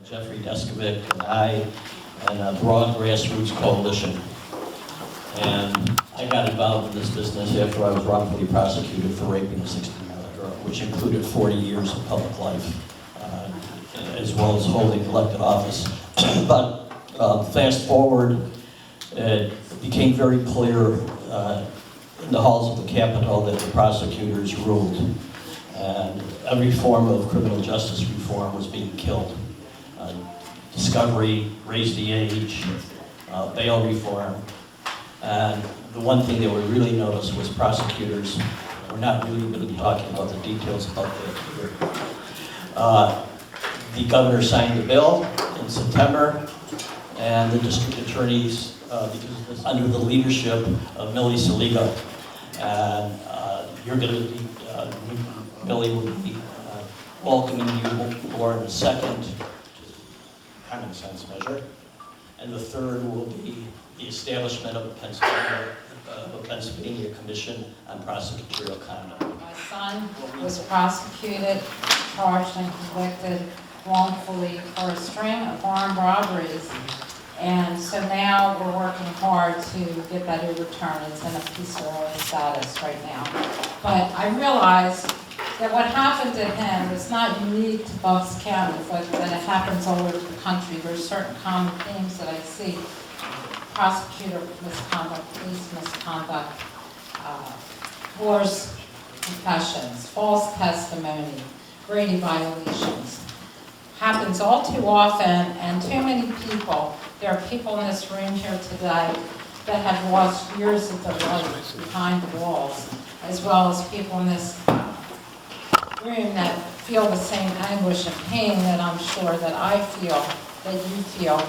Jeffrey Deskovic and I, and a broad grassroots coalition. And I got involved in this business after I was wrongfully prosecuted for raping a 16-year-old girl, which included 40 years of public life, as well as holding elected office. But fast forward, it became very clear in the halls of the Capitol that the prosecutors ruled. And every form of criminal justice reform was being killed. Discovery, raise the age, bail reform. And the one thing that we really noticed was prosecutors were not really talking about the details about the governor signed the bill in September, and the district attorneys, because it was under the leadership of Millie Saliga, and you're going to be, Millie will be welcoming you for the second common sense measure, and the third will be the establishment of a Pennsylvania Commission on Prosecutorial Conduct. My son was prosecuted, charged, and convicted wrongfully for a string of armed robberies. And so now we're working hard to get that overturned. It's in a peaceful status right now. But I realize that what happened to him is not unique to Bucks County, but that it happens all over the country. There's certain common themes that I see. Prosecutor misconduct, police misconduct, forced confessions, false testimony, Brady violations. Happens all too often, and too many people. There are people in this room here today that have lost years of their life behind the walls, as well as people in this room that feel the same anguish and pain that I'm sure that I feel, that you feel,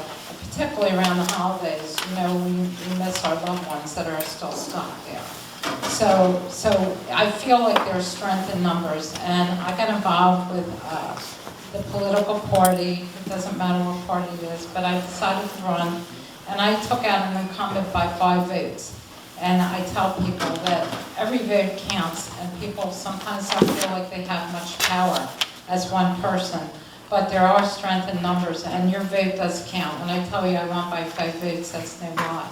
particularly around the holidays. You know, we miss our loved ones that are still stuck there. So I feel like there's strength in numbers, and I got involved with the political party. It doesn't matter what party it is, but I decided to run, and I took out an incumbent by 5 votes. And I tell people that every vote counts, and people sometimes don't feel like they have much power as one person, but there are strength in numbers, and your vote does count. When I tell you I won by 5 votes, that's no lie.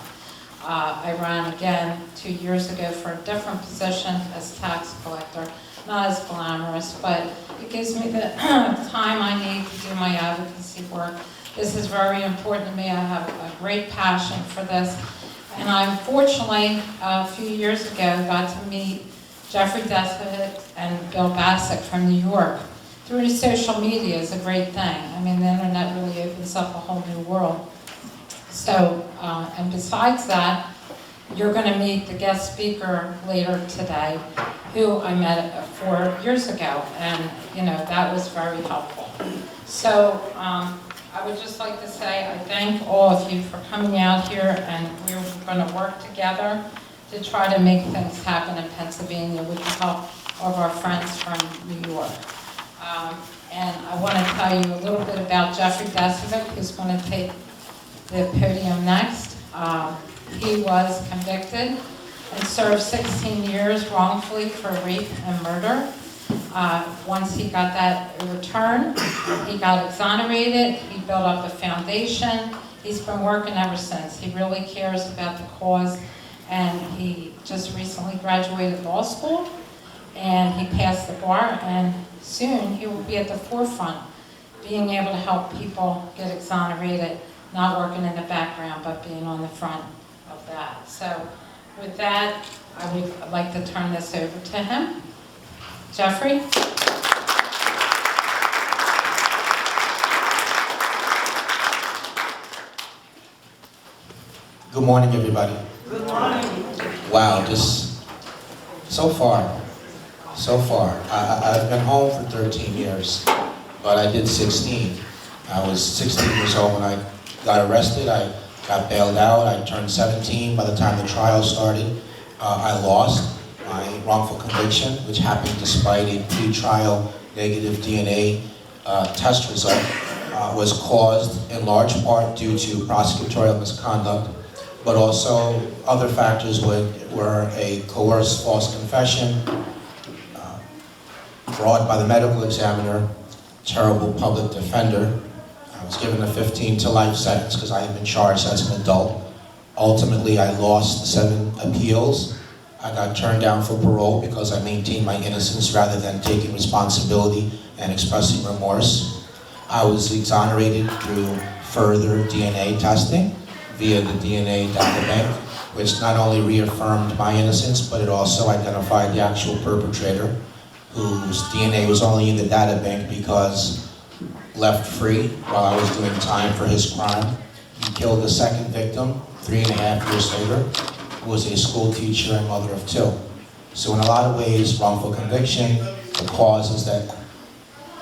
I ran again 2 years ago for a different position as tax collector, not as glamorous, but it gives me the time I need to do my advocacy work. This is very important to me. I have a great passion for this. And I unfortunately, a few years ago, got to meet Jeffrey Deskovic and Bill Bassick from New York. Through social media is a great thing. I mean, the internet really opens up a whole new world. So, and besides that, you're going to meet the guest speaker later today, who I met 4 years ago, and you know that was very helpful. So I would just like to say I thank all of you for coming out here, and we're going to work together to try to make things happen in Pennsylvania with the help of our friends from New York. And I want to tell you a little bit about Jeffrey Deskovic, who's going to take the podium next. He was convicted and served 16 years wrongfully for rape and murder. Once he got that overturned, he got exonerated, he built up a foundation. He's been working ever since. He really cares about the cause, and he just recently graduated law school, and he passed the bar, and soon he will be at the forefront, being able to help people get exonerated, not working in the background, but being on the front of that. So with that, I would like to turn this over to him. Jeffrey? Good morning, everybody. Good morning. Wow, just so far. I've been home for 13 years, but I did 16. I was 16 years old when I got arrested. I got bailed out. I turned 17 by the time the trial started. I lost my wrongful conviction, which happened despite a pre-trial negative DNA test result, was caused in large part due to prosecutorial misconduct, but also other factors were a coerced false confession, fraud by the medical examiner, terrible public defender, I was given a 15 to life sentence because I had been charged as an adult. Ultimately, I lost 7 appeals. I got turned down for parole because I maintained my innocence rather than taking responsibility and expressing remorse. I was exonerated through further DNA testing via the DNA data bank, which not only reaffirmed my innocence, but it also identified the actual perpetrator, whose DNA was only in the data bank because left free while I was doing time for his crime. He killed the second victim 3.5 years later, who was a school teacher and mother of 2. So in a lot of ways, wrongful conviction, the causes that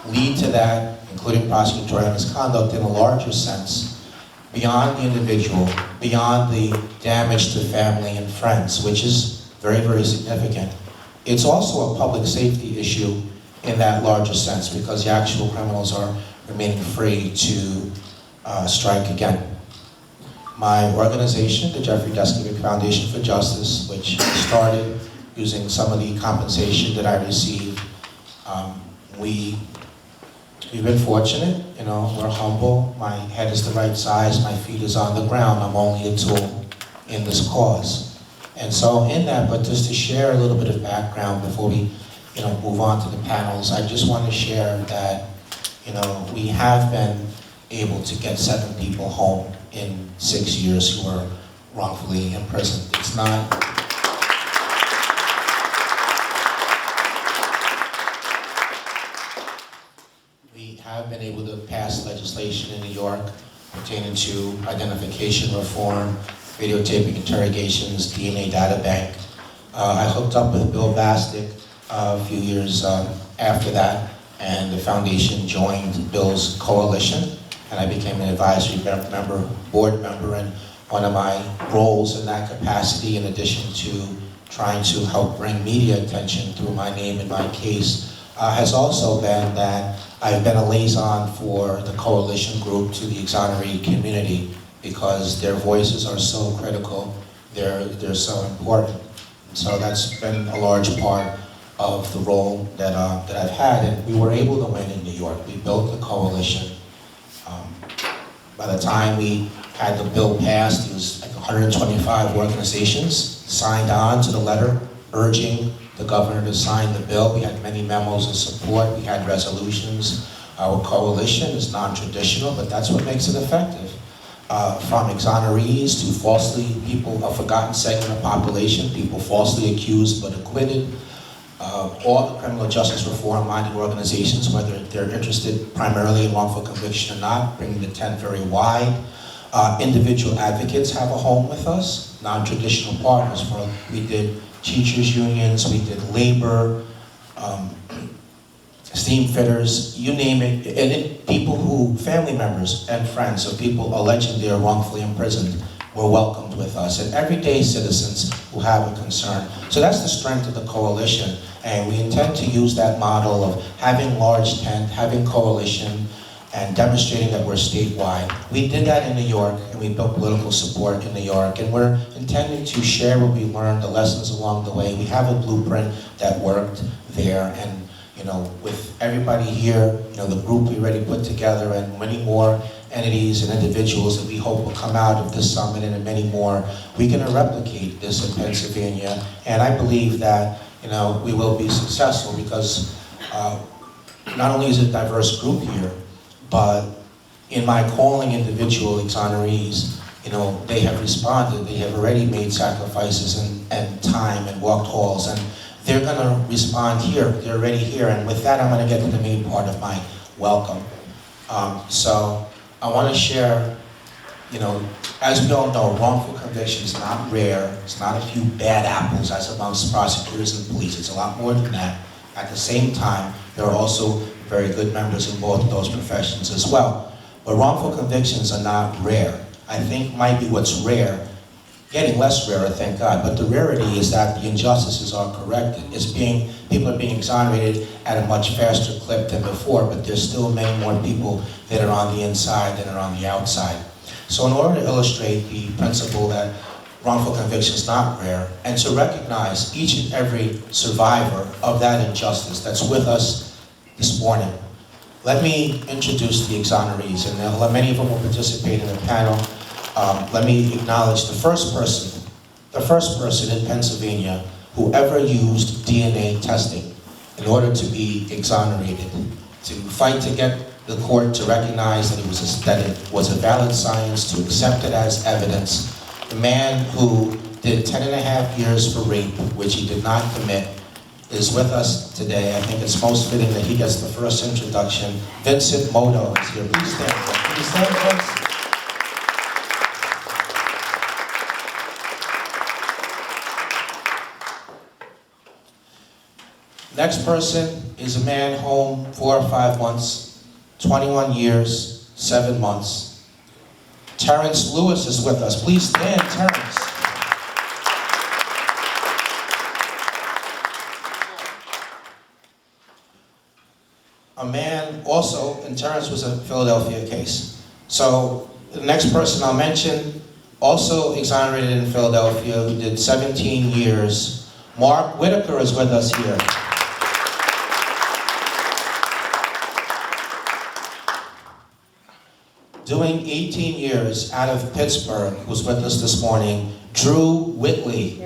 lead to that, including prosecutorial misconduct in a larger sense, beyond the individual, beyond the damage to family and friends, which is very, very significant. It's also a public safety issue in that larger sense because the actual criminals are remaining free to strike again. My organization, the Jeffrey Deskovic Foundation for Justice, which started using some of the compensation that I received, we've been fortunate, you know, we're humble. My head is the right size, my feet is on the ground. I'm only a tool in this cause. And so in that, but just to share a little bit of background before we, you know, move on to the panels, I just want to share that, you know, we have been able to get 7 people home in 6 years who were wrongfully imprisoned. It's not, we have been able to pass legislation in New York pertaining to identification reform, videotaping interrogations, DNA data bank. I hooked up with Bill Bastic a few years after that, and the foundation joined Bill's coalition, and I became an advisory member, board member, and one of my roles in that capacity, in addition to trying to help bring media attention through my name and my case, has also been that I've been a liaison for the coalition group to the exonerated community because their voices are so critical, they're so important. And so that's been a large part of the role that I've had, and we were able to win in New York. We built the coalition. By the time we had the bill passed, it was like 125 organizations signed on to the letter urging the governor to sign the bill. We had many memos of support, we had resolutions. Our coalition is non-traditional, but that's what makes it effective. From exonerees to falsely people, a forgotten segment of population, people falsely accused but acquitted, all the criminal justice reform-minded organizations, whether they're interested primarily in wrongful conviction or not, bringing the tent very wide. Individual advocates have a home with us, non-traditional partners. We did teachers unions, we did labor, steam fitters, you name it, and people who, family members and friends of people alleged they are wrongfully imprisoned were welcomed with us, and everyday citizens who have a concern. So that's the strength of the coalition, and we intend to use that model of having large tent, having coalition, and demonstrating that we're statewide. We did that in New York, and we built political support in New York, and we're intending to share what we learned, the lessons along the way. We have a blueprint that worked there, and you know, with everybody here, you know, the group we already put together, and many more entities and individuals that we hope will come out of this summit and many more, we can replicate this in Pennsylvania. And I believe that, you know, we will be successful because not only is it a diverse group here, but in my calling individual exonerees, you know, they have responded, they have already made sacrifices and time and walked halls, and they're going to respond here, they're already here, and with that I'm going to get to the main part of my welcome. So I want to share, you know, as we all know, wrongful conviction is not rare, it's not a few bad apples as amongst prosecutors and police, it's a lot more than that. At the same time, there are also very good members in both of those professions as well. But wrongful convictions are not rare. I think might be what's rare, getting less rare, thank God, but the rarity is that the injustices are corrected. People are being exonerated at a much faster clip than before, but there's still many more people that are on the inside than are on the outside. So in order to illustrate the principle that wrongful conviction is not rare, and to recognize each and every survivor of that injustice that's with us this morning, Let me introduce the exonerees, and many of them will participate in the panel. Let me acknowledge the first person in Pennsylvania who ever used DNA testing in order to be exonerated, to fight to get the court to recognize that it was a valid science, to accept it as evidence. The man who did 10.5 years for rape, which he did not commit, is with us today. I think it's most fitting that he gets the first introduction. Vincent Moto is here. Please stand. Please stand, folks. Next person is a man home 4 or 5 months, 21 years, 7 months. Terrence Lewis is with us. Please stand, Terrence. A man also, and Terrence was a Philadelphia case. So the next person I'll mention, also exonerated in Philadelphia, who did 17 years. Mark Whitaker is with us here. Doing 18 years out of Pittsburgh, who's with us this morning, Drew Whitley.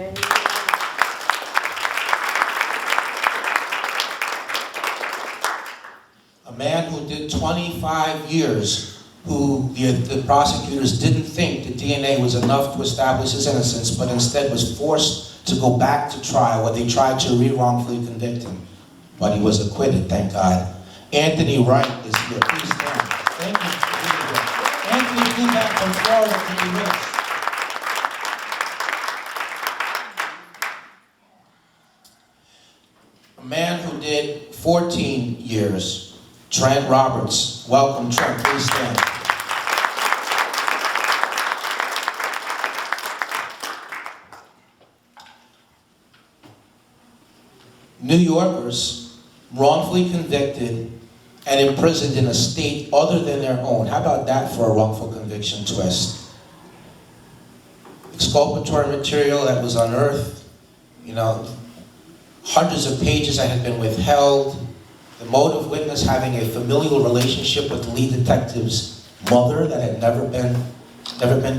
A man who did 25 years, who the prosecutors didn't think the DNA was enough to establish his innocence, but instead was forced to go back to trial where they tried to wrongfully convict him. But he was acquitted, thank God. Anthony Wright is here. Please stand. Thank you for being here. Anthony flew back from Florida to be with us. A man who did 14 years, Trent Roberts. Welcome, Trent. Please stand. New Yorkers wrongfully convicted and imprisoned in a state other than their own. How about that for a wrongful conviction twist? Exculpatory material that was unearthed, hundreds of pages that had been withheld, the motive witness having a familial relationship with the lead detective's mother that had never been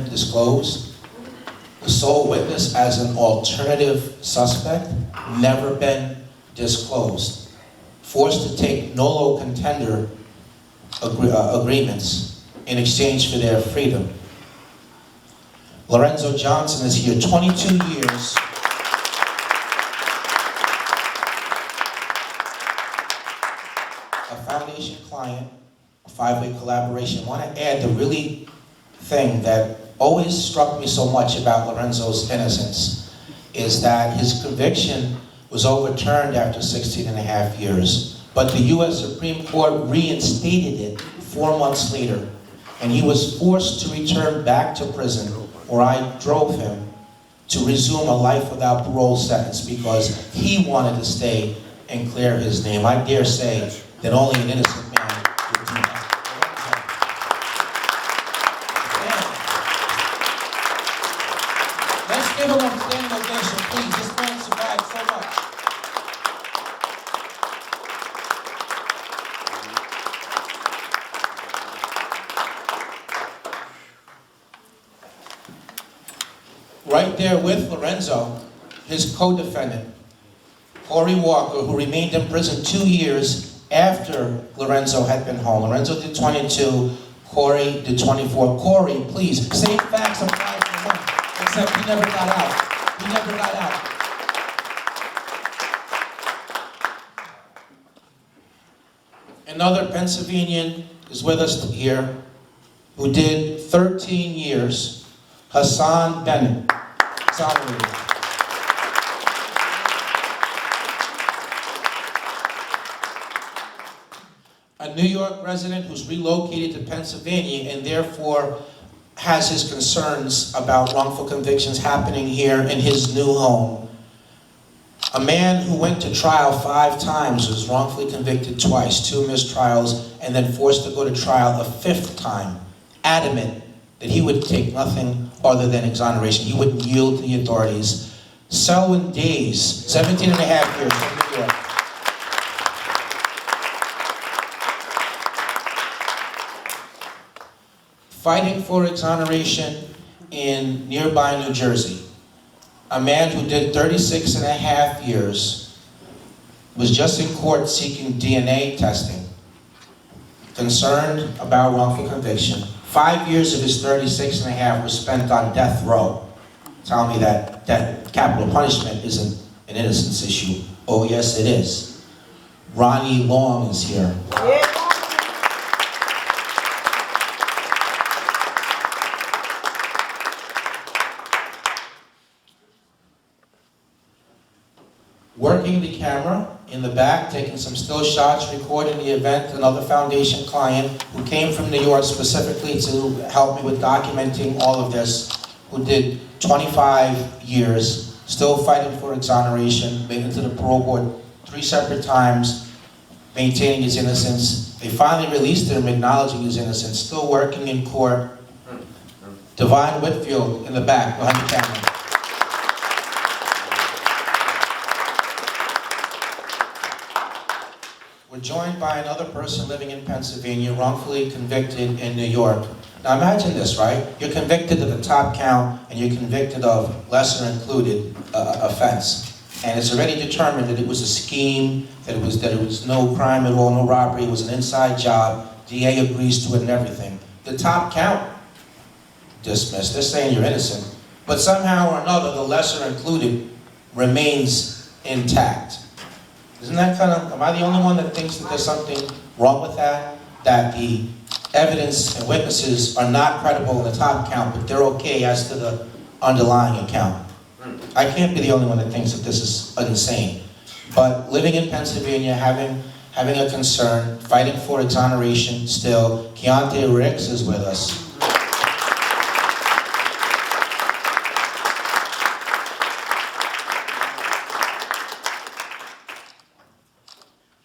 disclosed, the sole witness as an alternative suspect, never been disclosed. Forced to take nolo contender agreements in exchange for their freedom. Lorenzo Johnson is here, 22 years. A foundation client, a 5-way collaboration. I want to add the really thing that always struck me so much about Lorenzo's innocence is that his conviction was overturned after 16.5 years. But the U.S. Supreme Court reinstated it 4 months later. And he was forced to return back to prison, where I drove him to resume a life without parole sentence because he wanted to stay and clear his name. I dare say that only an innocent man would do that. Let's give him a standing ovation, please. This man survived so much. Right there with Lorenzo, his co-defendant, Corey Walker, who remained in prison 2 years after Lorenzo had been home. Lorenzo did 22, Corey did 24. Corey, please, same facts apply to him, except he never got out. He never got out. Another Pennsylvanian is with us here who did 13 years, Hassan Bennett. Exonerated. A New York resident who's relocated to Pennsylvania and therefore has his concerns about wrongful convictions happening here in his new home. A man who went to trial 5 times, was wrongfully convicted twice, 2 mistrials, and then forced to go to trial a 5th time, adamant that he would take nothing other than exoneration. He wouldn't yield to the authorities. Selwyn Days, 17.5 years from New York. fighting for exoneration in nearby New Jersey. A man who did 36 and a half years was just in court seeking DNA testing, concerned about wrongful conviction. 5 years of his 36 and a half was spent on death row. Tell me that capital punishment isn't an innocence issue. Oh yes it is. Ronnie Long is here. Working the camera in the back, taking some still shots, recording the event, another foundation client who came from New York specifically to help me with documenting all of this, who did 25 years, still fighting for exoneration, made it to the parole board 3 separate times, maintaining his innocence. They finally released him, acknowledging his innocence, still working in court. Divine Whitfield in the back, behind the camera. We're joined by another person living in Pennsylvania, wrongfully convicted in New York. Now imagine this, right? You're convicted of the top count, and you're convicted of lesser included offense. And it's already determined that it was a scheme, that it was no crime at all, no robbery, it was an inside job. DA agrees to it and everything. The top count, dismissed. They're saying you're innocent. But somehow or another, the lesser included remains intact. Isn't that kind of, am I the only one that thinks that there's something wrong with that? That the evidence and witnesses are not credible in the top count, but they're okay as to the underlying account. I can't be the only one that thinks that this is insane. But living in Pennsylvania, having a concern, fighting for exoneration still, Keontae Ricks is with us.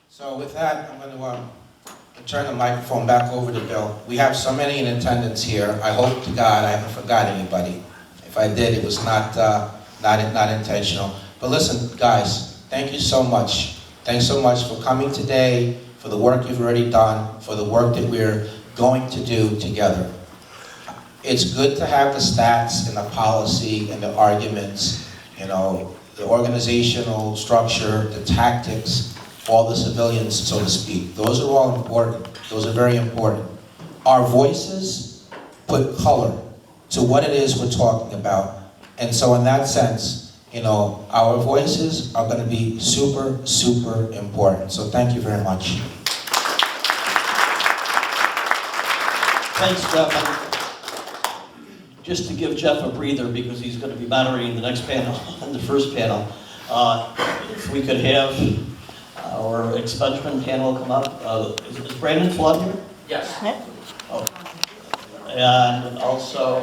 So with that, I'm going to turn the microphone back over to Bill. We have so many in attendance here. I hope to God I haven't forgot anybody. If I did, it was not intentional. But listen, guys, thank you so much. Thanks so much for coming today, for the work you've already done, for the work that we're going to do together. It's good to have the stats and the policy and the arguments, you know, the organizational structure, the tactics, all the civilians, so to speak. Those are all important. Those are very important. Our voices put color to what it is we're talking about. And so in that sense, you know, our voices are going to be super, super important. So thank you very much. Thanks, Jeff. Just to give Jeff a breather, because he's going to be moderating the next panel and the first panel, if we could have our expungement panel come up. Is Brandon Flood here? Yes. Oh. And also,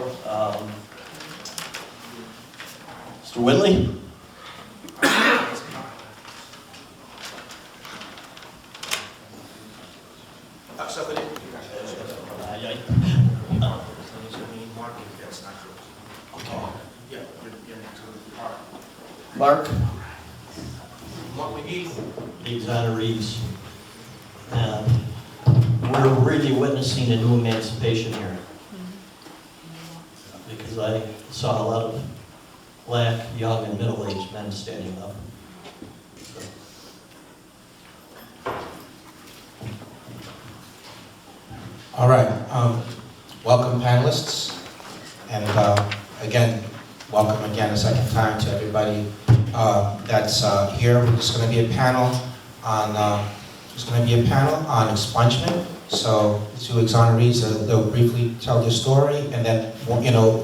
Mr. Whitley? Mark? What we need. The exonerees. And we're really witnessing a new emancipation here. Because I saw a lot of black, young, and middle-aged men standing up. All right, welcome panelists, and again, welcome again a second time to everybody that's here. There's going to be a panel on expungement. So the two exonerees, they'll briefly tell their story, and then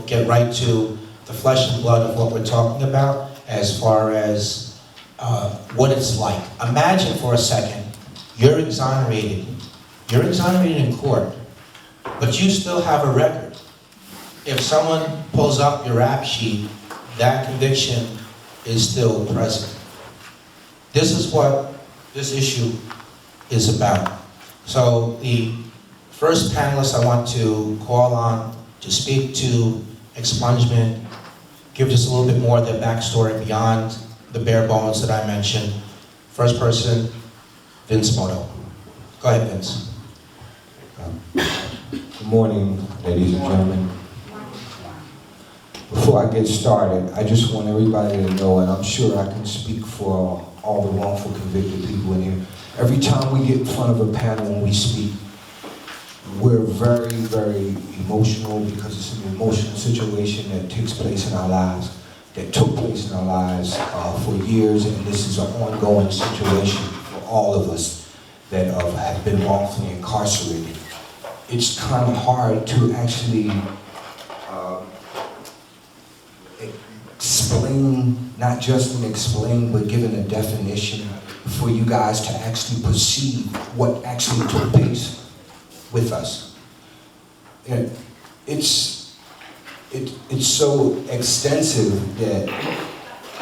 get right to the flesh and blood of what we're talking about as far as what it's like. Imagine for a second, you're exonerated in court, but you still have a record. If someone pulls up your rap sheet, that conviction is still present. This is what this issue is about. So the first panelist I want to call on to speak to expungement, give just a little bit more of their backstory beyond the bare bones that I mentioned. First person, Vince Moto. Go ahead, Vince. Good morning, ladies and gentlemen. Before I get started, I just want everybody to know, and I'm sure I can speak for all the wrongful convicted people in here, every time we get in front of a panel and we speak, we're very, very emotional because it's an emotional situation that takes place in our lives, that took place in our lives for years, and this is an ongoing situation for all of us that have been wrongfully incarcerated. It's kind of hard to actually explain, not just explain, but give a definition for you guys to actually perceive what actually took place with us. And it's so extensive that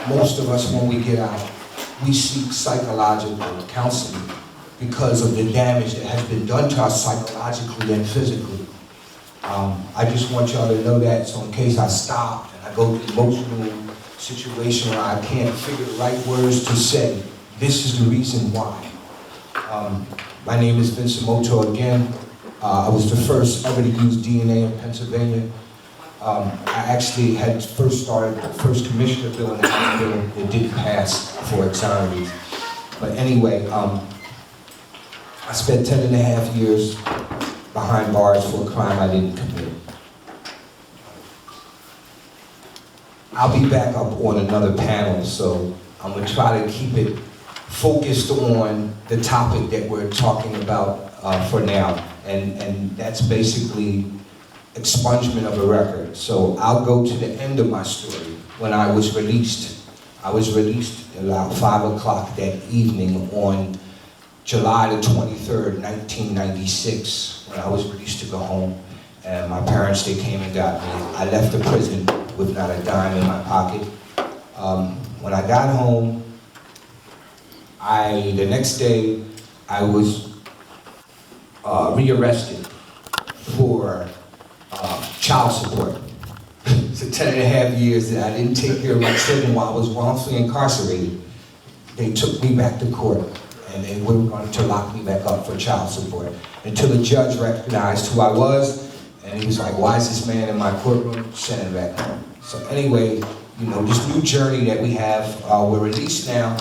most of us, when we get out, we seek psychological counseling because of the damage that has been done to us psychologically and physically. I just want y'all to know that, so in case I stop and I go through an emotional situation where I can't figure the right words to say, this is the reason why. My name is Vincent Moto again. I was the first ever to use DNA in Pennsylvania. I actually had first started the first commissioner bill in the House bill that didn't pass for exoneration. But anyway, I spent 10.5 years behind bars for a crime I didn't commit. I'll be back up on another panel, so I'm gonna try to keep it focused on the topic that we're talking about for now, and that's basically expungement of a record. So I'll go to the end of my story when I was released. I was released about 5 o'clock that evening on July the 23rd, 1996, when I was released to go home. And my parents, they came and got me. I left the prison with not a dime in my pocket. When I got home, the next day, I was rearrested for child support. So 10.5 years that I didn't take care of my children while I was wrongfully incarcerated. They took me back to court, and they were going to lock me back up for child support until the judge recognized who I was, and he was like, why is this man in my courtroom? Send him back home. So anyway, you know, this new journey that we have, we're released now.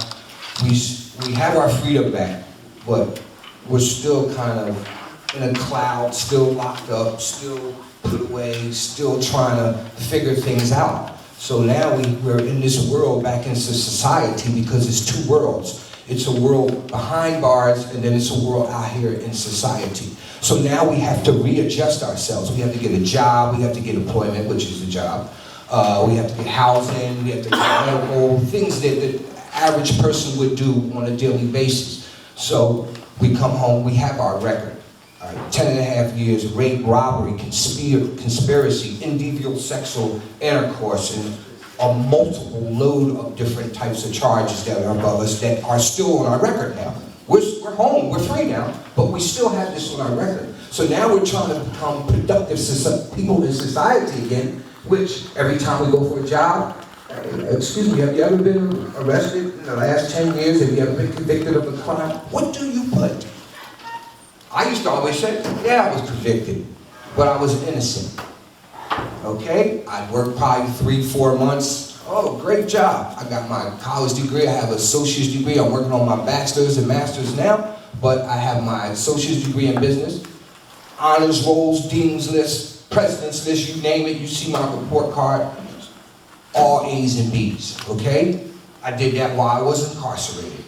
We have our freedom back, but we're still kind of in a cloud, still locked up, still put away, still trying to figure things out. So now we're in this world back into society because it's two worlds. It's a world behind bars, and then it's a world out here in society. So now we have to readjust ourselves. We have to get a job, we have to get employment, which is a job. We have to get housing, we have to get medical, things that the average person would do on a daily basis. So we come home, we have our record. 10.5 years, rape, robbery, conspiracy, indecent sexual intercourse, and a multiple load of different types of charges that are above us that are still on our record now. We're home, we're free now, but we still have this on our record. So now we're trying to become productive people in society again, which every time we go for a job, excuse me, have you ever been arrested in the last 10 years? Have you ever been convicted of a crime? What do you put? I used to always say, yeah, I was convicted, but I was innocent. Okay? I'd work probably 3-4 months. Oh, great job. I got my college degree. I have an associate's degree. I'm working on my bachelor's and master's now, but I have my associate's degree in business. Honors rolls, dean's list, president's list, you name it. You see my report card. All A's and B's, okay? I did that while I was incarcerated.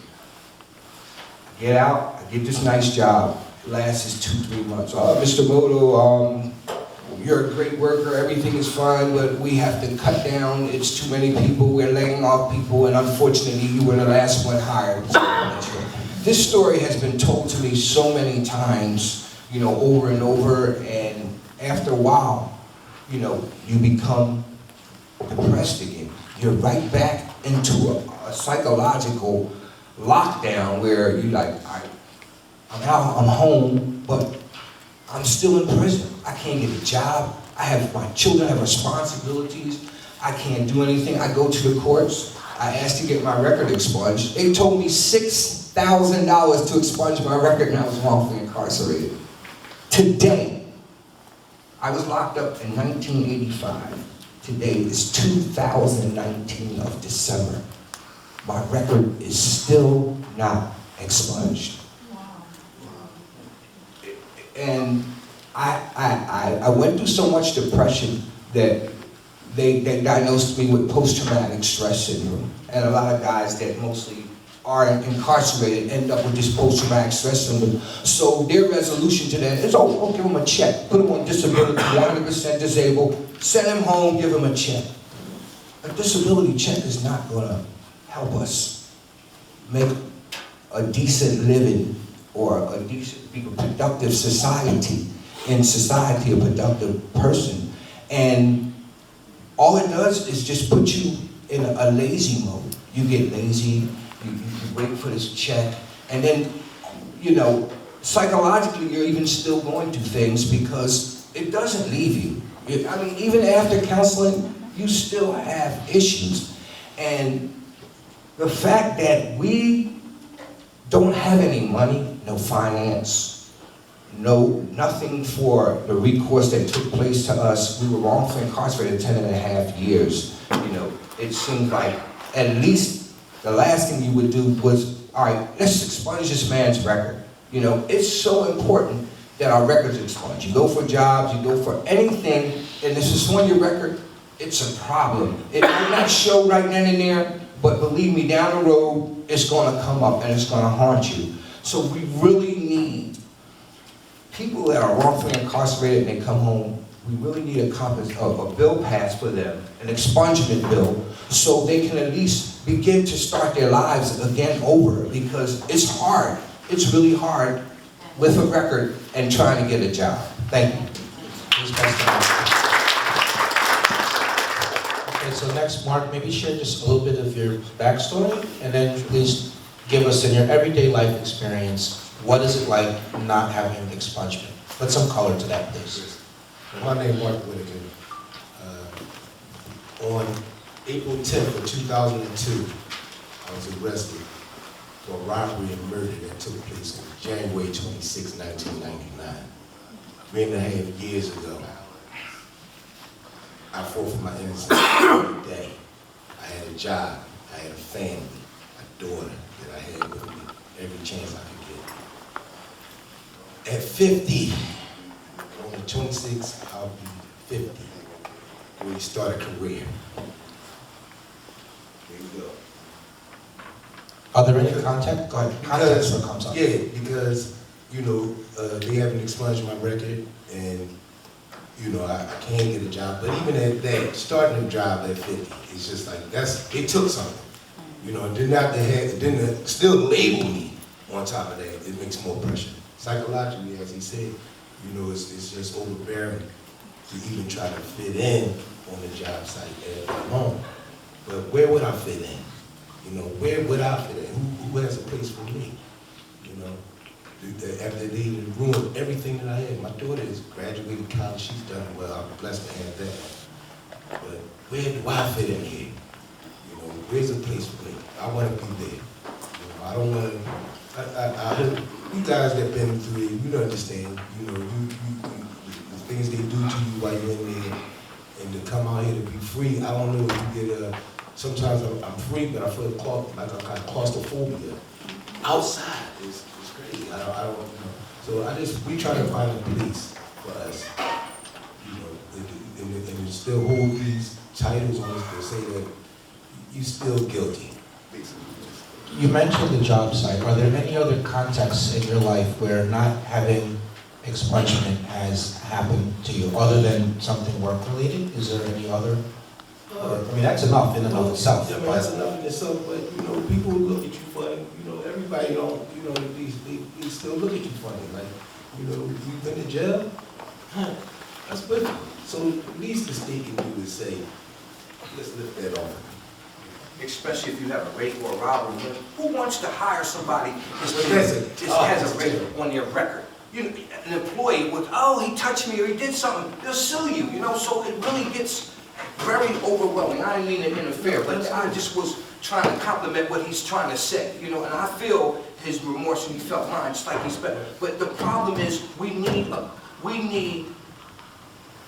I get out, I get this nice job. Lasts 2-3 months. Mr. Moto, you're a great worker, everything is fine, but we have to cut down, it's too many people, we're laying off people, and unfortunately you were the last one hired. This story has been told to me so many times, you know, over and over, and after a while, you know, you become depressed again. You're right back into a psychological lockdown where you're like, I'm out, I'm home, but I'm still in prison. I can't get a job. My children have responsibilities. I can't do anything. I go to the courts. I asked to get my record expunged. They told me $6,000 to expunge my record, and I was wrongfully incarcerated. Today, I was locked up in 1985. Today is 2019 of December. My record is still not expunged. And I went through so much depression that they diagnosed me with post-traumatic stress syndrome. And a lot of guys that mostly are incarcerated end up with this post-traumatic stress syndrome. So their resolution to that is, oh, give them a check, put them on disability, 100% disabled, send them home, give them a check. A disability check is not gonna help us make a decent living or a decent, be a productive society, in society, a productive person. And all it does is just put you in a lazy mode. You get lazy, you wait for this check, and then, you know, psychologically you're even still going through things because it doesn't leave you. I mean, even after counseling, you still have issues. And the fact that we don't have any money, no finance, nothing for the recourse that took place to us. We were wrongfully incarcerated 10.5 years. You know, it seemed like at least the last thing you would do was, all right, let's expunge this man's record. You know, it's so important that our records expunged. You go for jobs, you go for anything, and if it's on your record, it's a problem. It might not show right then and there, but believe me, down the road, it's gonna come up and it's gonna haunt you. So we really need people that are wrongfully incarcerated and they come home. We really need a bill passed for them, an expungement bill, so they can at least begin to start their lives again over, because it's hard. It's really hard with a record and trying to get a job. Thank you. Please pass the mic. Okay, so next, Mark, maybe share just a little bit of your backstory, and then please give us, in your everyday life experience, what is it like not having expungement? Put some color to that, please. My name is Mark Whitaker. On April 10th of 2002, I was arrested for a robbery and murder that took place on January 26, 1999. 3.5 years ago, I fought for my innocence every day. I had a job, I had a family, a daughter that I had with me every chance I could get. At 50, on the 26th, I'll be 50. We start a career. There you go. Are there any context? Go ahead. Context what comes up. Yeah, because, you know, they haven't expunged my record, and, you know, I can't get a job. But even at that, starting a job at 50, it's just like, it took something. You know, didn't still label me on top of that. It makes more pressure. Psychologically, as he said, you know, it's just overbearing to even try to fit in on the job site at home. But where would I fit in? You know, where would I fit in? Who has a place for me? You know, after they ruined everything that I had. My daughter has graduated college, she's done well, I'm blessed to have that. But where do I fit in here? You know, where's a place for me? I want to be there. You know, I don't want to, I hope you guys that been through it, you understand, you know, the things they do to you while you're in there, and to come out here to be free. I don't know if you get sometimes I'm free, but I feel like I got claustrophobia. Outside is crazy. I don't know. So we try to find a place for us, you know, and still hold these titles on us to say that you're still guilty. You mentioned the job site. Are there any other contexts in your life where not having expungement has happened to you, other than something work-related? Is there any other? I mean, that's enough in and of itself. I mean, that's enough in itself, but, you know, people look at you funny. You know, everybody don't, you know, they still look at you funny. Like, you know, you've been to jail? Huh, that's good. So at least the state can do is say, let's lift that off. Especially if you have a rape or a robbery. Who wants to hire somebody that has a rape on their record? You know, an employee with, oh, he touched me or he did something, they'll sue you, you know, so it really gets very overwhelming. I didn't mean to interfere, but I just was trying to compliment what he's trying to say, you know, and I feel his remorse and he felt mine, just like he's better. But the problem is we need we need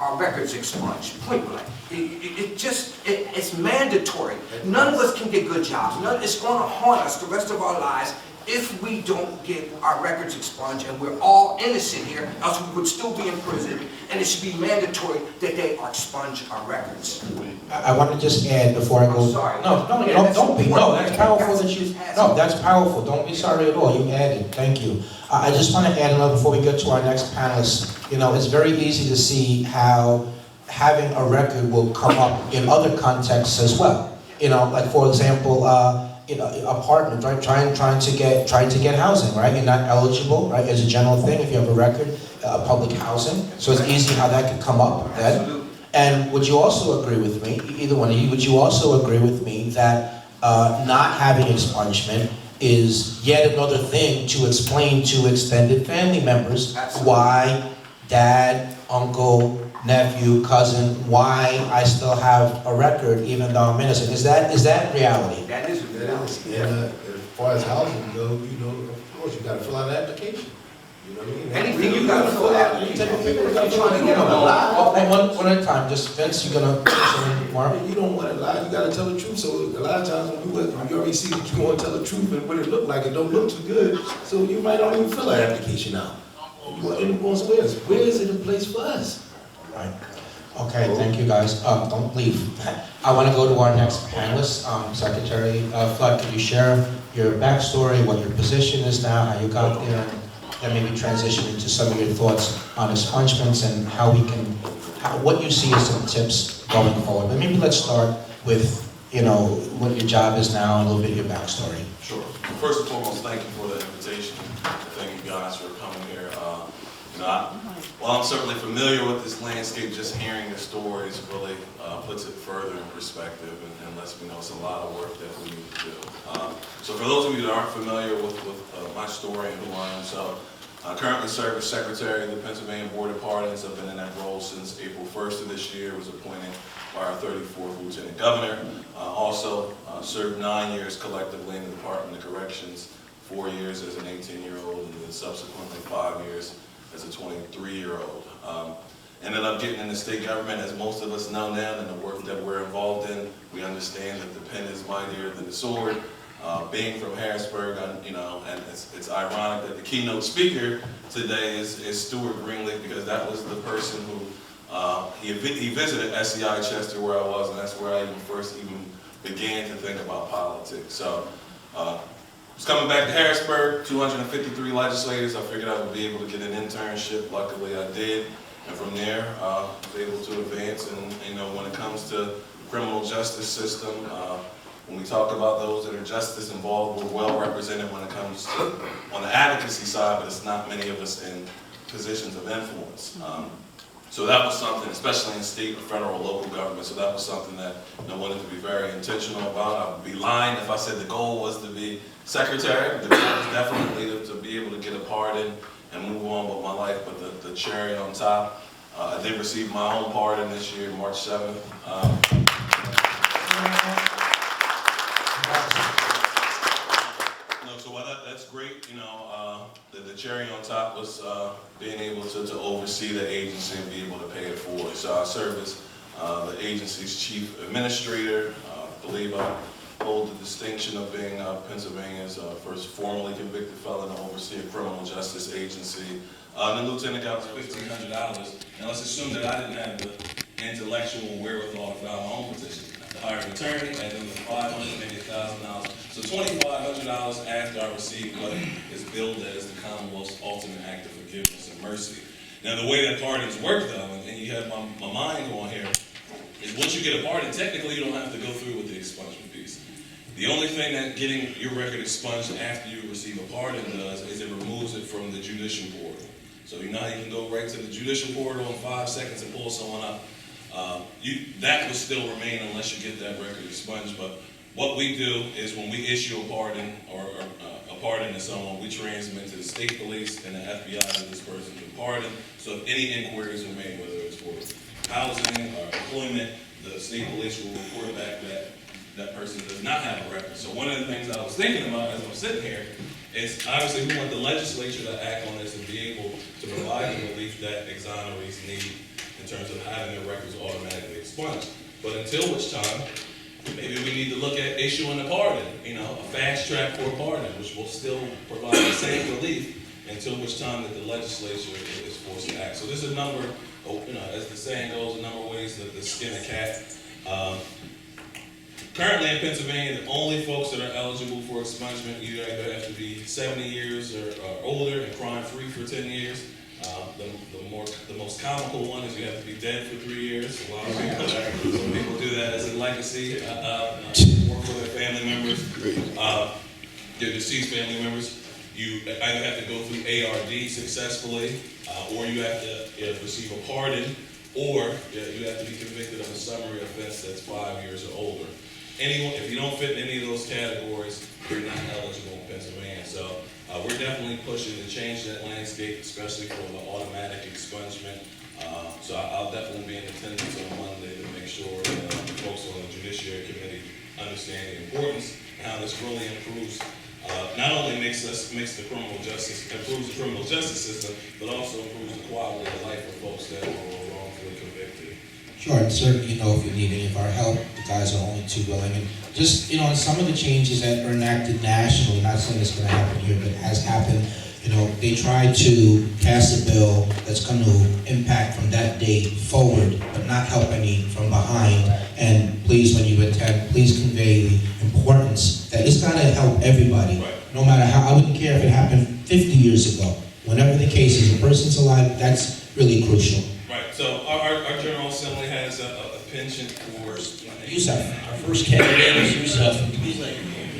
our records expunged, point blank. It's mandatory. None of us can get good jobs. It's going to haunt us the rest of our lives if we don't get our records expunged, and we're all innocent here, else we would still be in prison, and it should be mandatory that they expunge our records. I want to just add before I go. I'm sorry. No, don't be. No, that's powerful that you. No, that's powerful. Don't be sorry at all. You added. Thank you. I just want to add another before we get to our next panelist. You know, it's very easy to see how having a record will come up in other contexts as well. You know, like for example, you know, a partner trying to get housing, right? You're not eligible, right? As a general thing, if you have a record, public housing. So it's easy how that could come up then. Absolutely. And would you also agree with me, either one of you, would you also agree with me that not having expungement is yet another thing to explain to extended family members why dad, uncle, nephew, cousin, why I still have a record even though I'm innocent? Is that reality? That is reality. And as far as housing goes, you know, of course, you gotta fill out an application. You know what I mean? Anything you gotta fill out. You take a picture, you You're trying to get don't a lie. One at a time. Just Vince, you're gonna say more. You don't wanna lie, you gotta tell the truth. So a lot of times when you already see that you wanna tell the truth and what it look like, it don't look too good, so you might not even fill that application out. You want anyone somewhere else? Where is it a place for us? Right. Okay, thank you guys. Don't leave. I want to go to our next panelist. Secretary Flood, could you share your backstory, what your position is now, how you got there, and then maybe transition into some of your thoughts on expungements and how we can, what you see as some tips going forward. But maybe let's start with, you know, what your job is now and a little bit of your backstory. Sure. First and foremost, thank you for the invitation. Thank you guys for coming here. You know, while I'm certainly familiar with this landscape, just hearing the stories really puts it further in perspective and lets me know it's a lot of work that we need to do. So for those of you that aren't familiar with my story and who I am, so I currently serve as Secretary of the Pennsylvania Board of Pardons. I've been in that role since April 1st of this year, was appointed by our 34th Lieutenant Governor. Also served 9 years collectively in the Department of Corrections, 4 years as an 18-year-old, and then subsequently 5 years as a 23-year-old. Ended up getting in the state government, as most of us know now, and the work that we're involved in. We understand that the pen is mightier than the sword. Being from Harrisburg, you know, and it's ironic that the keynote speaker today is Stuart Greenleaf, because that was the person who, he visited SEI Chester where I was, and that's where I first began to think about politics. So, I was coming back to Harrisburg, 253 legislators. I figured I would be able to get an internship. Luckily, I did. And from there, I was able to advance. And, you know, when it comes to the criminal justice system, when we talk about those that are justice involved, we're well represented when it comes to, on the advocacy side, but it's not many of us in positions of influence. So that was something, especially in state, federal, local government, so that was something that I wanted to be very intentional about. I would be lying if I said the goal was to be secretary. The goal was definitely to be able to get a pardon and move on with my life, but the cherry on top, I did receive my own pardon this year, March 7th. That's great, you know, the cherry on top was being able to oversee the agency and be able to pay it forward. So I serve as the agency's chief administrator. I believe I hold the distinction of being Pennsylvania's first formally convicted felon to oversee a criminal justice agency. The lieutenant got $1,500. Now let's assume that I didn't have the intellectual wherewithal to file my own petition. To hire an attorney, and then $500, maybe $1,000. So $2,500 after I received what is billed as the Commonwealth's ultimate act of forgiveness and mercy. Now the way that pardons work though, and you have my mind on here, is once you get a pardon, technically you don't have to go through with the expungement piece. The only thing that getting your record expunged after you receive a pardon does is it removes it from the judicial portal. So you know how you can go right to the judicial portal in 5 seconds and pull someone up. That will still remain unless you get that record expunged. But what we do is when we issue a pardon or a pardon to someone, we transmit to the state police and the FBI that this person been pardoned. So if any inquiries are made, whether it's for housing or employment, the state police will report back that that person does not have a record. So one of the things I was thinking about as I'm sitting here It's obviously we want the legislature to act on this and be able to provide the relief that exonerees need in terms of having their records automatically expunged. But until which time, maybe we need to look at issuing a pardon, a fast track for a pardon, which will still provide the same relief until which time that the legislature is forced to act. So there's a number, as the saying goes, a number of ways to skin a cat. Currently in Pennsylvania, the only folks that are eligible for expungement either have to be 70 years or older and crime-free for 10 years. The most comical one is you have to be dead for 3 years. A lot of people, some people do that as a legacy, work for their family members, their deceased family members. You either have to go through ARD successfully, or you have to receive a pardon, or you have to be convicted of a summary offense that's 5 years or older. Anyone, if you don't fit in any of those categories, you're not eligible in Pennsylvania. So we're definitely pushing to change that landscape, especially for the automatic expungement. So I'll definitely be in attendance on Monday to make sure that the folks on the Judiciary Committee understand the importance and how this really improves. Not only improves the criminal justice system, but also improves the quality of life of folks that were wrongfully convicted. Sure, and certainly, if you need any of our help, the guys are only too willing. And just, some of the changes that are enacted nationally, not saying it's going to happen here, but it has happened, they tried to pass a bill that's going to impact from that date forward, but not help any from behind. And please, when you attend, please convey the importance that it's got to help everybody, Right. No matter how. I wouldn't care if it happened 50 years ago. Whenever the case is, a person's alive, that's really crucial. Right, so our General Assembly has a penchant for... Yusuf. Our first candidate is Yusuf.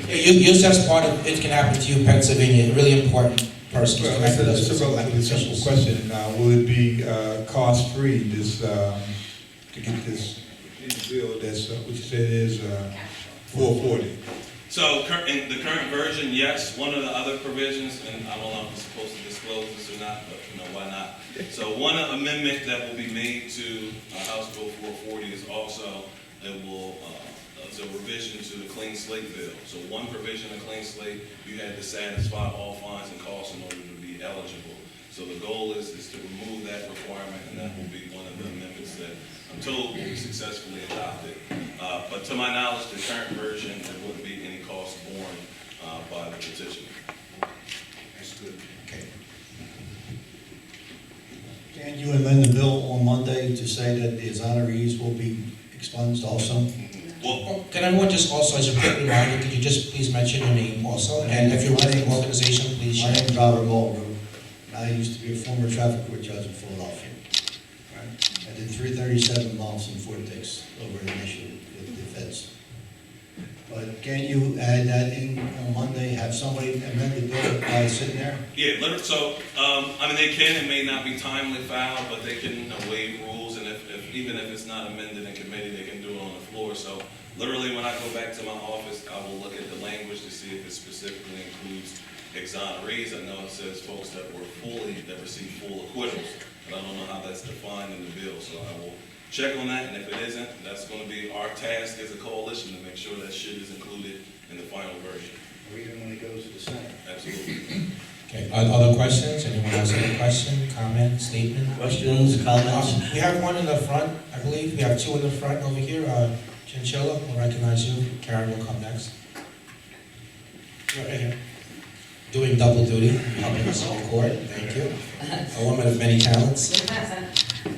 Yusuf's part of It Can Happen to You, Pennsylvania, a really important person. Well, it's a relatively simple question. Will it be cost-free, to get this bill that's, what you said is $440? So in the current version, yes. One of the other provisions, and I don't know if I'm supposed to disclose this or not, but why not? So one amendment that will be made to House Bill 440 is also, it's a revision to the Clean Slate Bill. So one provision of Clean Slate, you had to satisfy all fines and costs in order to be eligible. So the goal is to remove that requirement, and that will be one of the amendments that I'm told will be successfully adopted. But to my knowledge, the current version, there wouldn't be any cost borne by the petitioner. That's good. Okay. Can you amend the bill on Monday to say that the exonerees will be expunged also? Well, Can everyone just also, as a quick reminder, could you just please mention your name also? And if you're running an organization, please My share. name is Robert Mulgrew. I used to be a former traffic court judge in Philadelphia. I did 337 months in Fort Dix over an issue with the feds. But can you add that in on Monday, have somebody amend the bill by sitting there? yeah, so, they can, it may not be timely filed, but they can waive rules, and even if it's not amended in committee, they can do it on the floor. So literally, when I go back to my office, I will look at the language to see if it specifically includes exonerees. I know it says folks that received full acquittals, but I don't know how that's defined in the bill, so I will check on that, and if it isn't, that's going to be our task as a coalition to make sure that shit is included in the final version. Or even when it goes to the Senate? Absolutely. Okay, other questions? Anyone else have a question, comment, statement? Questions, comments? We have one in the front, I believe. We have two in the front over here. Chinchilla, we'll recognize you. Karen will come next. Right here. Doing double duty, helping us in court. Thank you. A woman of many talents.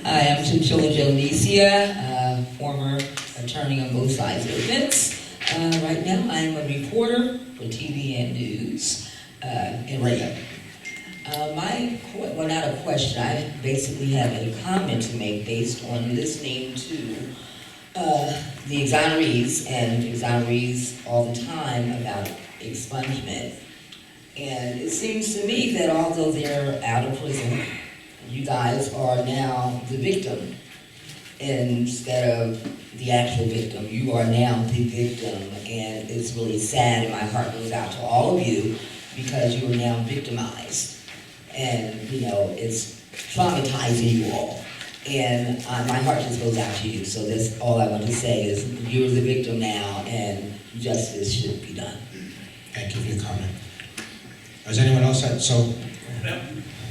Hi, I'm Chinchilla Jonicia, former attorney on both sides of the fence. Right now, I am a reporter for TVN News in radio. Not a question, I basically have a comment to make based on listening to the exonerees all the time about expungement. And it seems to me that although they're out of prison, you guys are now the victim instead of the actual victim. You are now the victim, and it's really sad, and my heart goes out to all of you because you are now victimized. And, it's traumatizing you all. And my heart just goes out to you. So that's all I want to say is you're the victim now, and justice should be done. Thank you for your comment. Has anyone else had, so,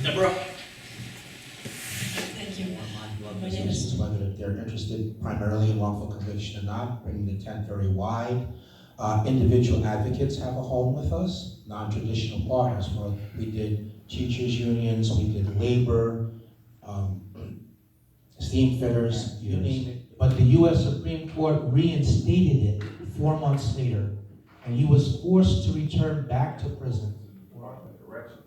Deborah? Thank you. My name is whether they're interested primarily in wrongful conviction or not, bringing the tent very wide. Individual advocates have a home with us, non-traditional partners. We did teachers unions, we did labor, steam fitters, you name it. But the US Supreme Court reinstated it 4 months later, and he was forced to return back to prison. Correction.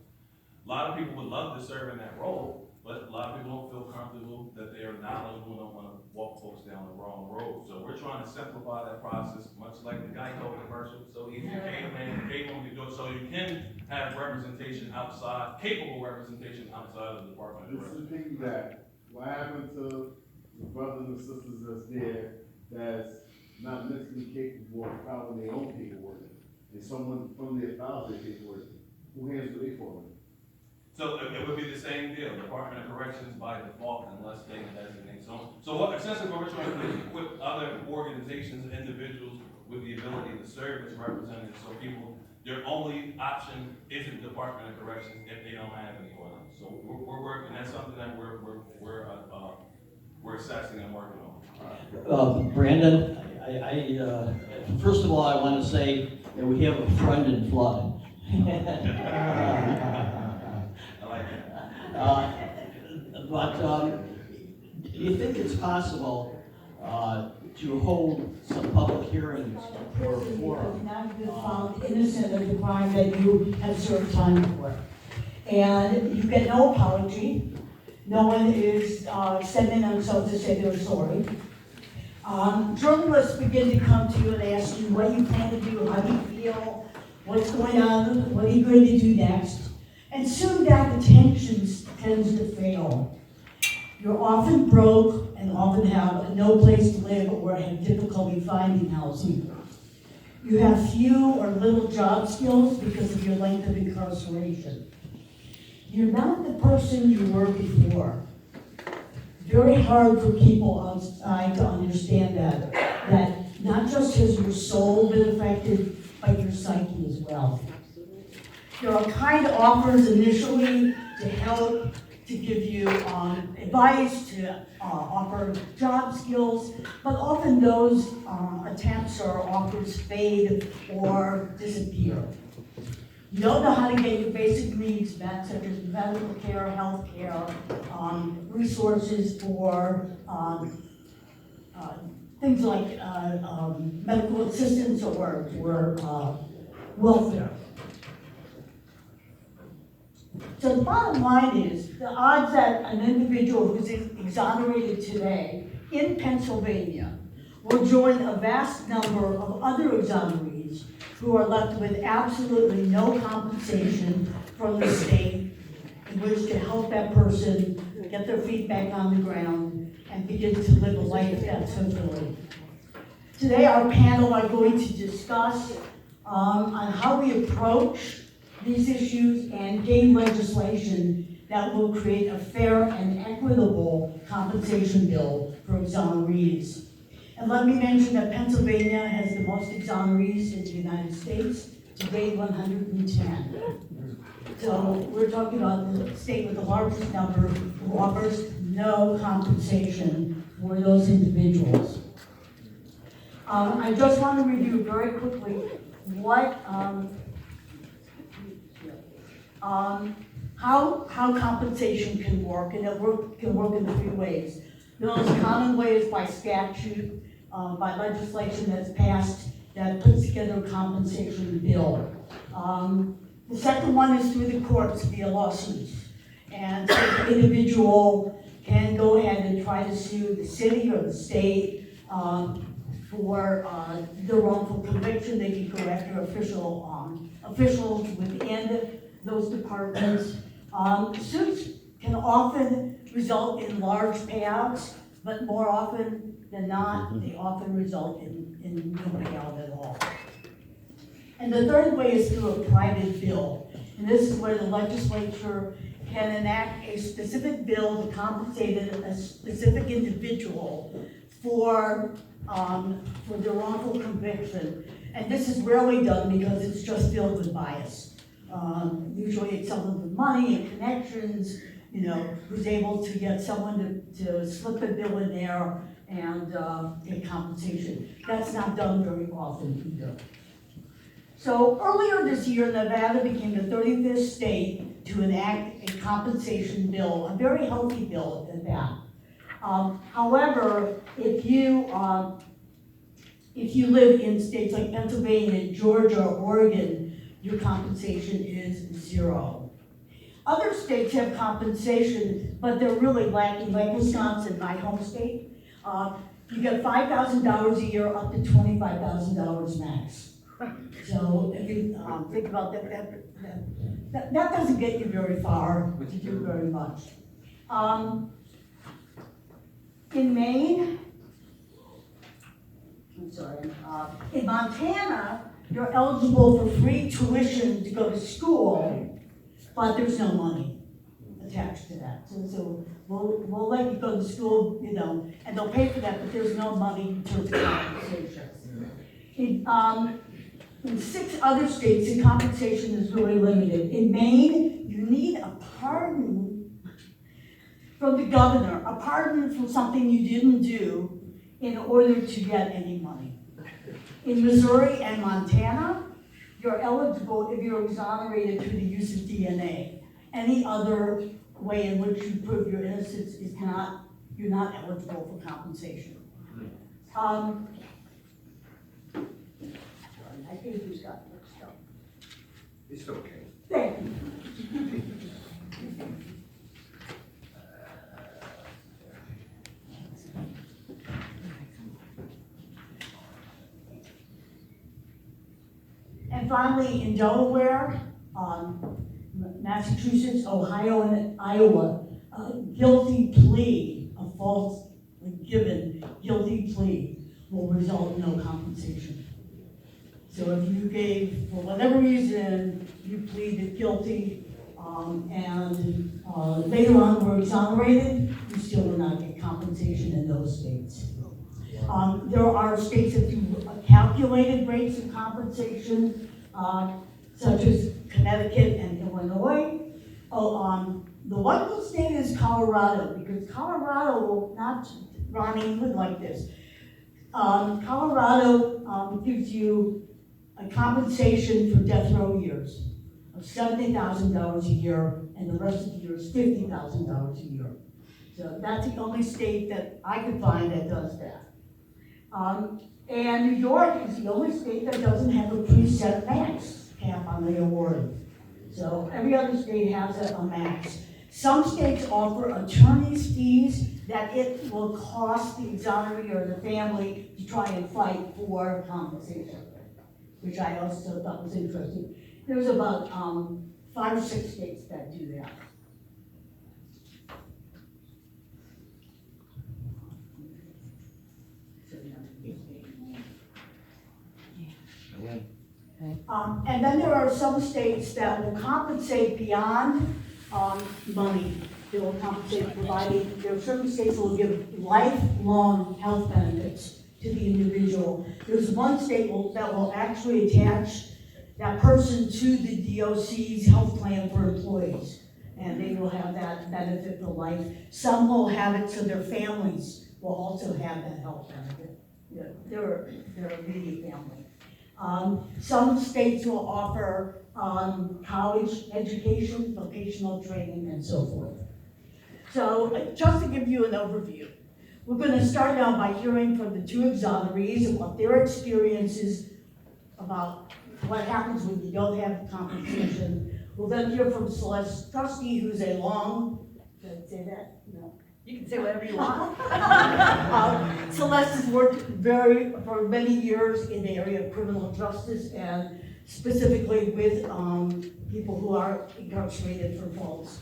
A lot of people would love to serve in that role, but a lot of people don't feel comfortable that they are knowledgeable and don't want to walk folks down the wrong road. So we're trying to simplify that process, much like the Geico commercial. So easy, capable to do it, so you can have representation outside, capable representation outside of the Department of This Corrections. is piggyback. What happened to the brothers and sisters that's there that's not mentally capable of filing their own paperwork? And someone from their files their paperwork, who hands the for them? So it would be the same deal, Department of Corrections by default unless they designate someone. So what essentially what we're trying to do is equip other organizations and individuals with the ability to serve as representatives. So people, their only option isn't Department of Corrections if they don't have anyone else. So we're working, that's something that we're assessing and working on. Brandon, first of all, I want to say that we have a friend in Flood. I like that. Do you think it's possible to hold some public hearings for a forum? Now you've been found innocent of the crime that you have served time for. And you get no apology. No one is sending themselves to say they're sorry. Journalists begin to come to you and ask you what you plan to do, how do you feel, what's going on, what are you going to do next? And soon that attention tends to fail. You're often broke and often have no place to live or have difficulty finding housing. You have few or little job skills because of your length of incarceration. You're not the person you were before. Very hard for people outside to understand that not just has your soul been affected, but your psyche as well. There are kind offers initially to help, to give you advice, to offer job skills, but often those attempts or offers fade or disappear. You don't know how to get your basic needs met, such as medical care, health care, resources for things like medical assistance or welfare. So the bottom line is, the odds that an individual who's exonerated today in Pennsylvania will join a vast number of other exonerees who are left with absolutely no compensation from the state in which to help that person get their feet back on the ground and begin to live a life that's fulfilling. Today our panel are going to discuss on how we approach these issues and gain legislation that will create a fair and equitable compensation bill for exonerees. And let me mention that Pennsylvania has the most exonerees in the United States, to date 110. So we're talking about the state with the largest number who offers no compensation for those individuals. I just want to review very quickly what how compensation can work, and it can work in 3 ways. The most common way is by statute, by legislation that's passed that puts together a compensation bill. The second one is through the courts via lawsuits. And so the individual can go ahead and try to sue the city or the state for the wrongful conviction. They can go after officials within those departments. Suits can often result in large payouts, but more often than not, they often result in no payout at all. And the third way is through a private bill. And this is where the legislature can enact a specific bill to compensate a specific individual for their wrongful conviction. And this is rarely done because it's just filled with bias. Usually it's someone with money and connections, who's able to get someone to slip a bill in there and get compensation. That's not done very often either. So earlier this year, Nevada became the 35th state to enact a compensation bill, a very healthy bill at that. However, if you live in states like Pennsylvania, Georgia, Oregon, your compensation is 0. Other states have compensation, but they're really lacking, like Wisconsin, my home state. You get $5,000 a year up to $25,000 max. So if you think about that doesn't get you very far to do very much. In Maine, in Montana, you're eligible for free tuition to go to school, but there's no money attached to that. So we'll let you go to school, and they'll pay for that, but there's no money in terms of compensation. In 6 other states, the compensation is really limited. In Maine, you need a pardon from the governor, a pardon for something you didn't do in order to get any money. In Missouri and Montana, you're eligible if you're exonerated through the use of DNA. Any other way in which you prove your innocence you're not eligible for compensation. I think who's got mixed up. It's okay. Thank you. And finally, in Delaware, Massachusetts, Ohio, and Iowa, guilty plea, a false given guilty plea will result in no compensation. So if you gave, for whatever reason, you pleaded guilty and later on were exonerated, you still will not get compensation in those states. There are states that do calculated rates of compensation, such as Connecticut and Illinois. The wonderful state is Colorado, because Colorado will not, Ronnie would like this. Colorado gives you a compensation for death row years of $70,000 a year, and the rest of the year is $50,000 a year. So that's the only state that I could find that does that. And New York is the only state that doesn't have a preset max cap on the award. So every other state has a max. Some states offer attorney's fees that it will cost the exoneree or the family to try and fight for compensation, which I also thought was interesting. There's about 5 or 6 states that do that. And then there are some states that will compensate beyond money. They will compensate providing, there are certain states that will give lifelong health benefits to the individual. There's one state that will actually attach that person to the DOC's health plan for employees, and they will have that benefit for life. Some will have it so their families will also have that health benefit. They're immediate family. Some states will offer college education, vocational training, and so forth. So just to give you an overview, we're going to start out by hearing from the 2 exonerees and what their experiences about what happens when you don't have compensation. We'll then hear from Celeste Trusty, who's a long, did I say that? No. You can say whatever you want. Celeste has worked for many years in the area of criminal justice and specifically with people who are incarcerated for false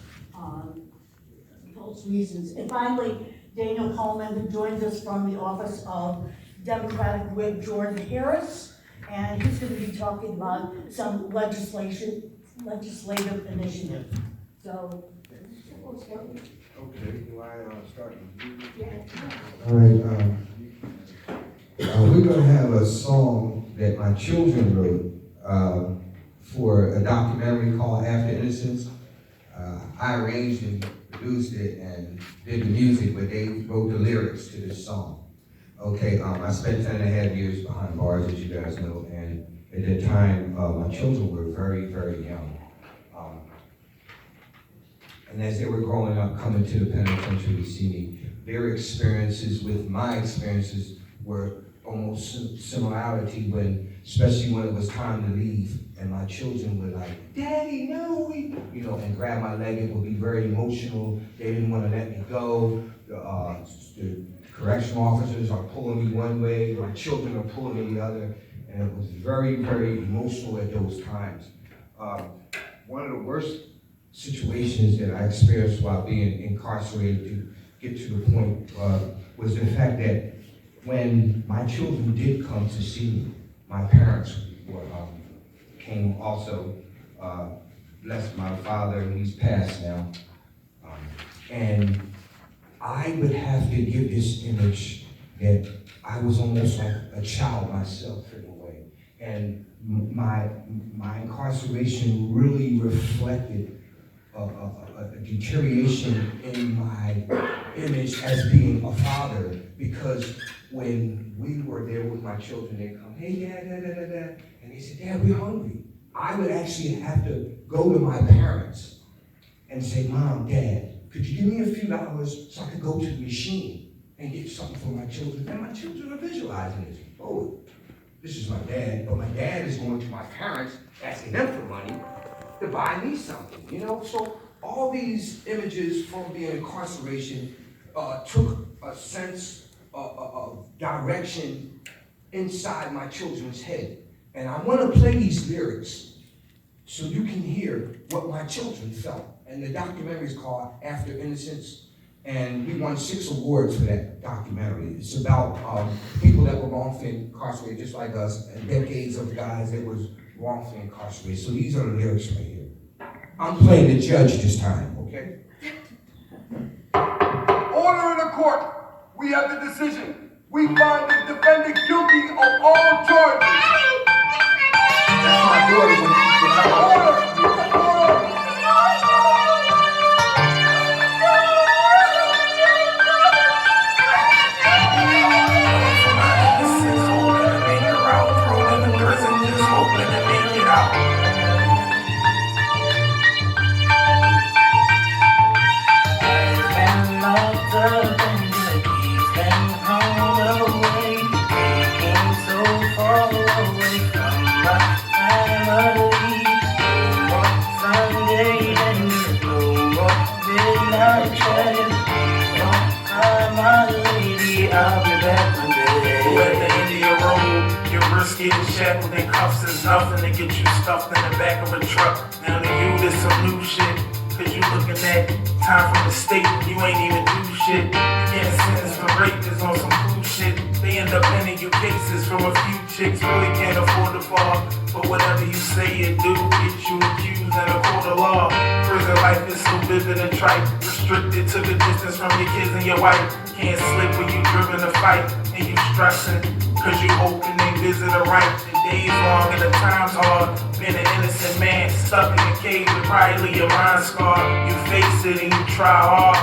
reasons. And finally, Daniel Coleman, who joins us from the office of Democratic Whip Jordan Harris, and he's going to be talking about some legislative initiative. So, we'll start with you. Okay, do I start with you? All right, we're gonna have a song that my children wrote. for a documentary called After Innocence. I arranged and produced it and did the music, but they wrote the lyrics to this song. Okay, I spent 10.5 years behind bars, as you guys know, and at that time, my children were very, very young. And as they were growing up, coming to the penitentiary to see me, their experiences with my experiences were almost similarity when, especially when it was time to leave, and my children were like, "Daddy, no, and grab my leg. It would be very emotional. They didn't want to let me go. The correctional officers are pulling me one way, my children are pulling me the other, and it was very, very emotional at those times. One of the worst situations that I experienced while being incarcerated, to get to the point, was the fact that when my children did come to see me, my parents came also. Bless my father, he's passed now. And I would have to give this image that I was almost like a child myself in a way. And my incarceration really reflected a deterioration in my image as being a father, because when we were there with my children, they'd come, "Hey, Dad, and they said, "Dad, we're hungry." I would actually have to go to my parents and say, "Mom, Dad, could you give me a few dollars so I could go to the machine and get something for my children?" And my children are visualizing this. Oh, this is my dad, but my dad is going to my parents, asking them for money to buy me something, So all these images from being incarceration took a sense of direction inside my children's head. And I want to play these lyrics so you can hear what my children felt. And the documentary is called After Innocence, and we won 6 awards for that documentary. It's about people that were wrongfully incarcerated, just like us, and decades of guys that was wrongfully incarcerated. So these are the lyrics right here. I'm playing the judge this time, okay? Order in the court. We have the decision. We find the defendant guilty of all charges. That's my daughter when she gets out. Order! Getting shackled in cuffs is nothing to get you stuffed in the back of a truck. Now to you, this some new shit. Cause you looking at time from the state, you ain't even do shit. You getting sentenced for rape, is on some cool shit. They end up ending you cases from a few chicks. Really can't afford to fall. But whatever you say you do, get you accused in a court of law. Prison life is so vivid and trite. Restricted to the distance from your kids and your wife. Can't slip when you driven to fight. And you stressing, cause you hoping they visit a right. The days long and the time's hard. Been an innocent man stuck in a cage with probably your mind scarred. You face it and you try hard,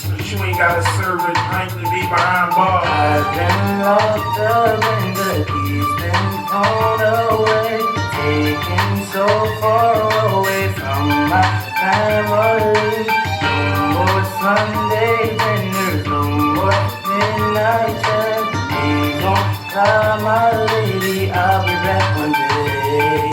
but you ain't gotta serve a drink to be behind bars. I've been locked up and the keys been thrown away, taken so far away from my family. No more Sunday dinners, no more midnight chats. Please don't cry, my lady, I'll be back one day.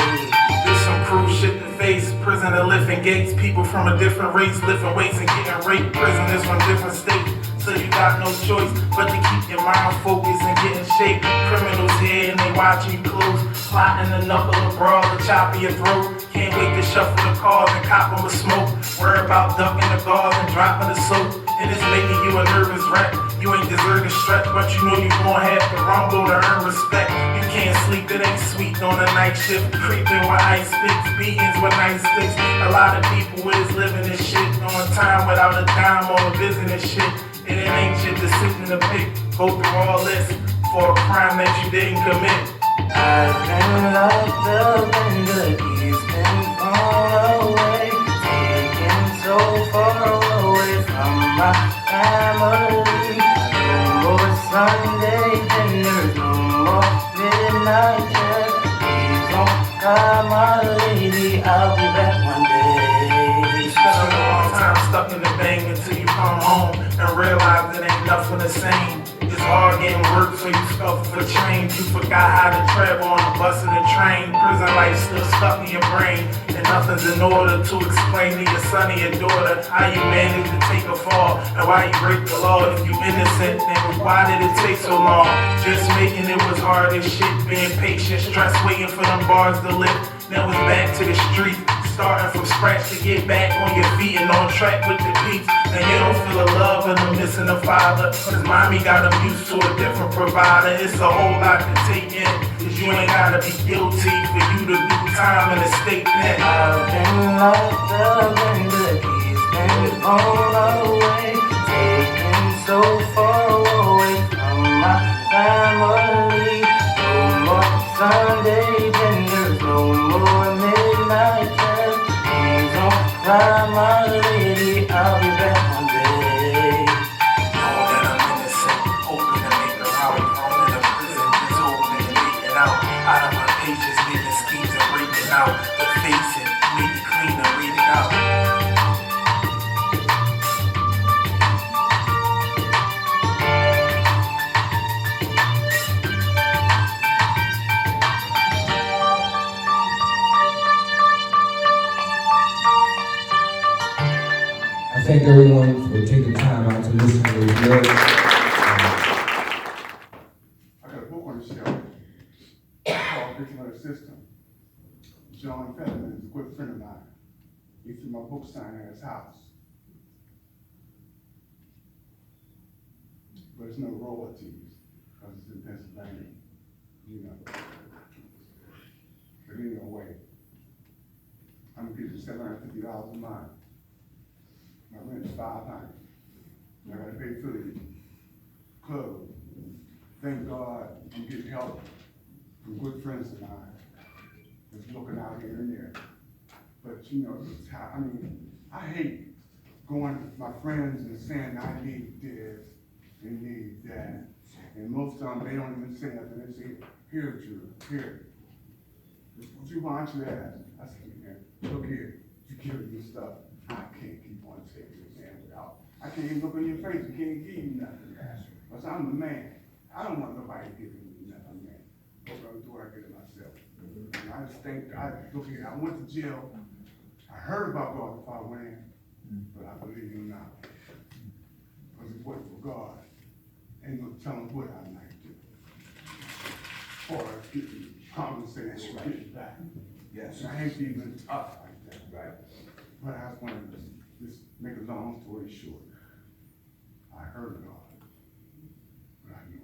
There's some cruel shit to face. Prison to living gates. People from a different race, lifting weights and getting raped. Prisoners from different states. So you got no choice but to keep your mind focused and get in shape. Criminals here and they watching you close. Plotting enough of a brawl to chop in your throat. Can't wait to shuffle the cars and cop them with smoke. Worry about ducking the guards and dropping the soap. And it's making you a nervous wreck. You ain't deserving stretch, but you know you gon' have to rumble to earn respect. You can't sleep, it ain't sweet on a night shift. Creeping with ice picks, beatings with nice sticks. A lot of people is living this shit on time without a dime or a business shit. And it ain't shit to sit in the pit, go through all this for a crime that you didn't commit. I've been locked up in the he's been thrown away, taken so far away from my family. No more Sunday dinners, no more midnight chairs. Please don't cry, my lady, I'll be back one day. You spend a long time stuck in the bank until you come home and realize it ain't nothing the same. It's hard getting work, so you scuffle for change. You forgot how to travel on the bus and the train. Prison life still stuck in your brain, and nothing's in order to explain to your son or your daughter how you managed to take a fall and why you break the law. If you innocent, then why did it take so long? Just making it was hard as shit, being patient, stress, waiting for them bars to lift. Now it's back to the street, starting from scratch to get back on your feet and on track with the beats. And you don't feel a love and I'm missing a father, cause mommy got him used to a different provider. It's a whole lot to take in, cause you ain't gotta be guilty for you to do time in a state pen. I've been locked up and the keys been thrown away, taken so far away from my family. No more Sunday dinners, no more midnight chairs. Please don't cry, my lady, I'll be back one day. Know that I'm innocent, hoping to make it out. Thrown in a prison, just hoping to make it out. Out of my pages, living schemes and breaking out. The face it, make it clean and read it out. I thank everyone for taking time out to listen to this word. I got a book on the shelf called Victim of the System. John Fetterman is a good friend of mine. He threw my book signing at his house. But it's no royalties, because it's in Pennsylvania, you know. But ain't no way. I'm gonna give you $750 a month. My rent is $500. I gotta pay food, clothes. Thank God I'm getting help from good friends of mine that's looking out here and there. But you know, it's how, I mean, I hate going to my friends and saying I need this and need that. And most of them, they don't even say nothing. They say, here, Drew, here. What you want you to ask? I said, man, look here, you give me stuff. I can't keep on taking this man without. I can't even look in your face. I can't give you nothing, man. Because I'm the man. I don't want nobody giving me nothing, man. What do I get it myself? And I just think, look here, I went to jail. I heard about God if I went, but I believe him now. Because it wasn't for God. Ain't no telling what I might do. Or getting compensated for getting back. Yes. And I ain't even tough like that. Right. But I just wanted to just make a long story short. I heard God, but I knew him.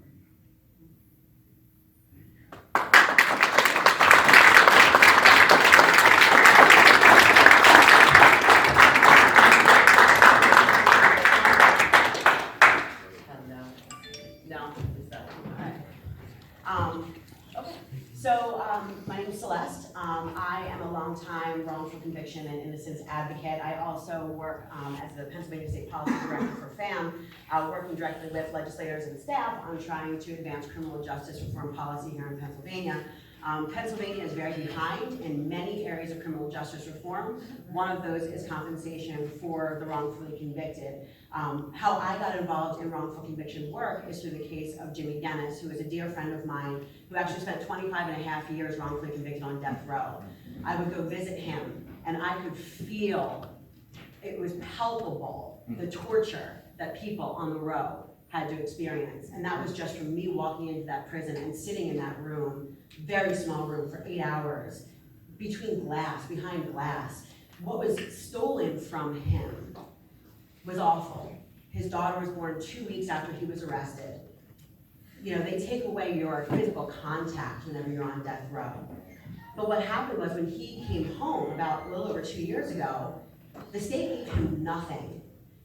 No, is that all right? Okay, so my name is Celeste. I am a longtime wrongful conviction and innocence advocate. I also work as the Pennsylvania State Policy Director for FAM, working directly with legislators and staff on trying to advance criminal justice reform policy here in Pennsylvania. Pennsylvania is very behind in many areas of criminal justice reform. One of those is compensation for the wrongfully convicted. How I got involved in wrongful conviction work is through the case of Jimmy Dennis, who is a dear friend of mine, who actually spent 25 and a half years wrongfully convicted on death row. I would go visit him, and I could feel, it was palpable, the torture that people on the row had to experience. And that was just from me walking into that prison and sitting in that room, very small room, for 8 hours, between glass, behind glass. What was stolen from him was awful. His daughter was born 2 weeks after he was arrested. You know, they take away your physical contact whenever you're on death row. But what happened was when he came home about a little over 2 years ago, the state gave him nothing.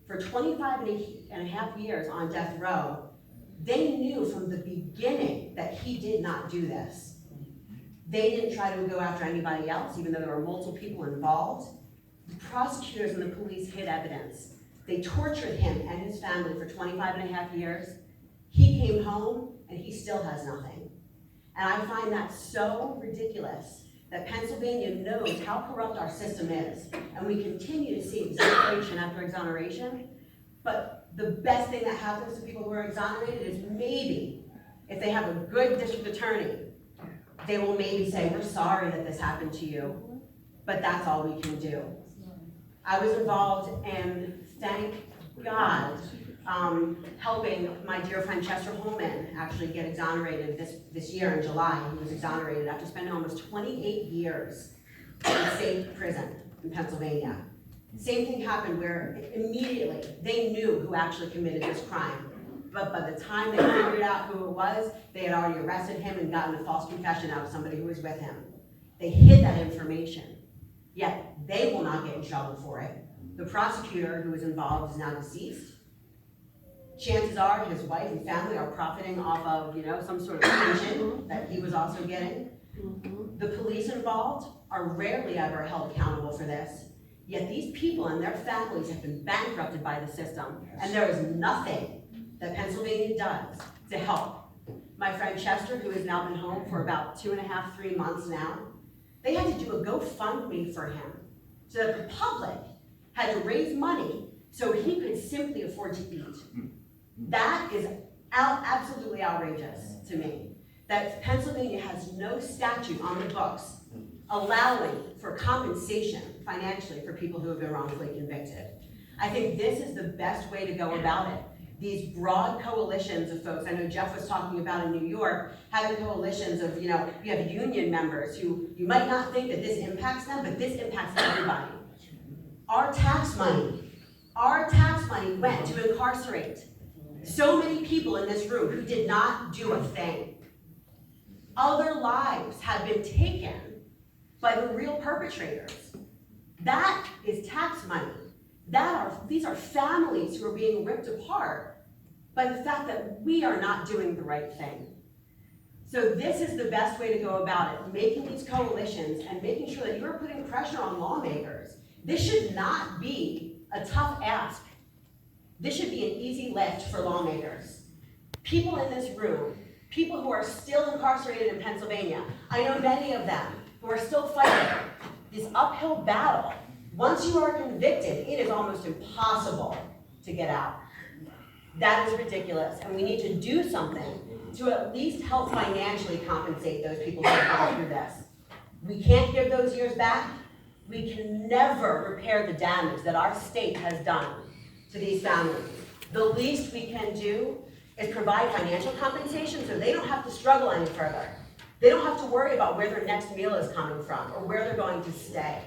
For 25 and a half years on death row, they knew from the beginning that he did not do this. They didn't try to go after anybody else, even though there were multiple people involved. The prosecutors and the police hid evidence. They tortured him and his family for 25.5 years. He came home and he still has nothing. And I find that so ridiculous that Pennsylvania knows how corrupt our system is, and we continue to see exoneration after exoneration. But the best thing that happens to people who are exonerated is maybe, if they have a good district attorney, they will maybe say, we're sorry that this happened to you, but that's all we can do. I was involved in, thank God, helping my dear friend Chester Holman actually get exonerated this year in July. He was exonerated after spending almost 28 years in a state prison in Pennsylvania. Same thing happened where immediately they knew who actually committed this crime. But by the time they figured out who it was, they had already arrested him and gotten a false confession out of somebody who was with him. They hid that information, yet they will not get in trouble for it. The prosecutor who was involved is now deceased. Chances are his wife and family are profiting off of, some sort of pension that he was also getting. The police involved are rarely ever held accountable for this. Yet these people and their families have been bankrupted by the system, and there is nothing that Pennsylvania does to help. My friend Chester, who has now been home for about 2.5, 3 months now, they had to do a GoFundMe for him so that the public had to raise money so he could simply afford to eat. That is absolutely outrageous to me, that Pennsylvania has no statute on the books allowing for compensation financially for people who have been wrongfully convicted. I think this is the best way to go about it. These broad coalitions of folks, I know Jeff was talking about in New York, having coalitions of, you have union members who you might not think that this impacts them, but this impacts everybody. Our tax money went to incarcerate so many people in this room who did not do a thing. Other lives have been taken by the real perpetrators. That is tax money. These are families who are being ripped apart by the fact that we are not doing the right thing. So this is the best way to go about it, making these coalitions and making sure that you're putting pressure on lawmakers. This should not be a tough ask. This should be an easy lift for lawmakers. People in this room, people who are still incarcerated in Pennsylvania, I know many of them who are still fighting this uphill battle. Once you are convicted, it is almost impossible to get out. That is ridiculous, and we need to do something to at least help financially compensate those people who have gone through this. We can't give those years back. We can never repair the damage that our state has done to these families. The least we can do is provide financial compensation so they don't have to struggle any further. They don't have to worry about where their next meal is coming from or where they're going to stay.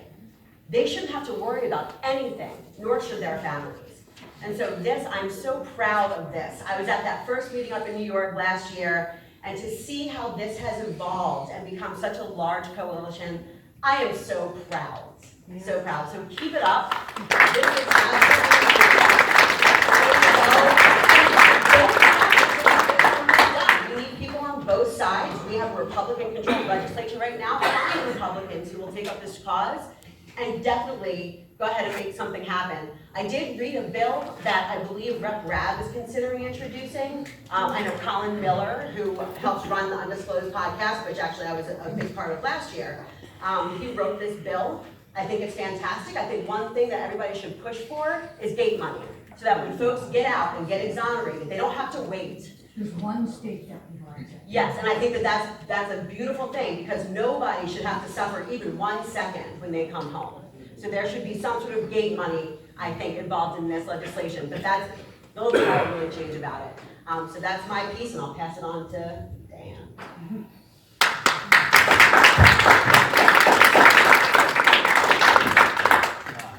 They shouldn't have to worry about anything, nor should their families. And so I'm so proud of this. I was at that first meeting up in New York last year, and to see how this has evolved and become such a large coalition, I am so proud. So proud. So keep it up. This is absolutely we need people on both sides. We have a Republican-controlled legislature right now. Find Republicans who will take up this cause and definitely go ahead and make something happen. I did read a bill that I believe Rep. Rabb is considering introducing. I know Colin Miller, who helps run the Undisclosed podcast, which actually I was a big part of last year. He wrote this bill. I think it's fantastic. I think one thing that everybody should push for is gate money, so that when folks get out and get exonerated, they don't have to wait. There's one state that provides it. Yes, and I think that that's a beautiful thing, because nobody should have to suffer even 1 second when they come home. So there should be some sort of gate money, I think, involved in this legislation, but those are all really change about it. So that's my piece, and I'll pass it on to Dan.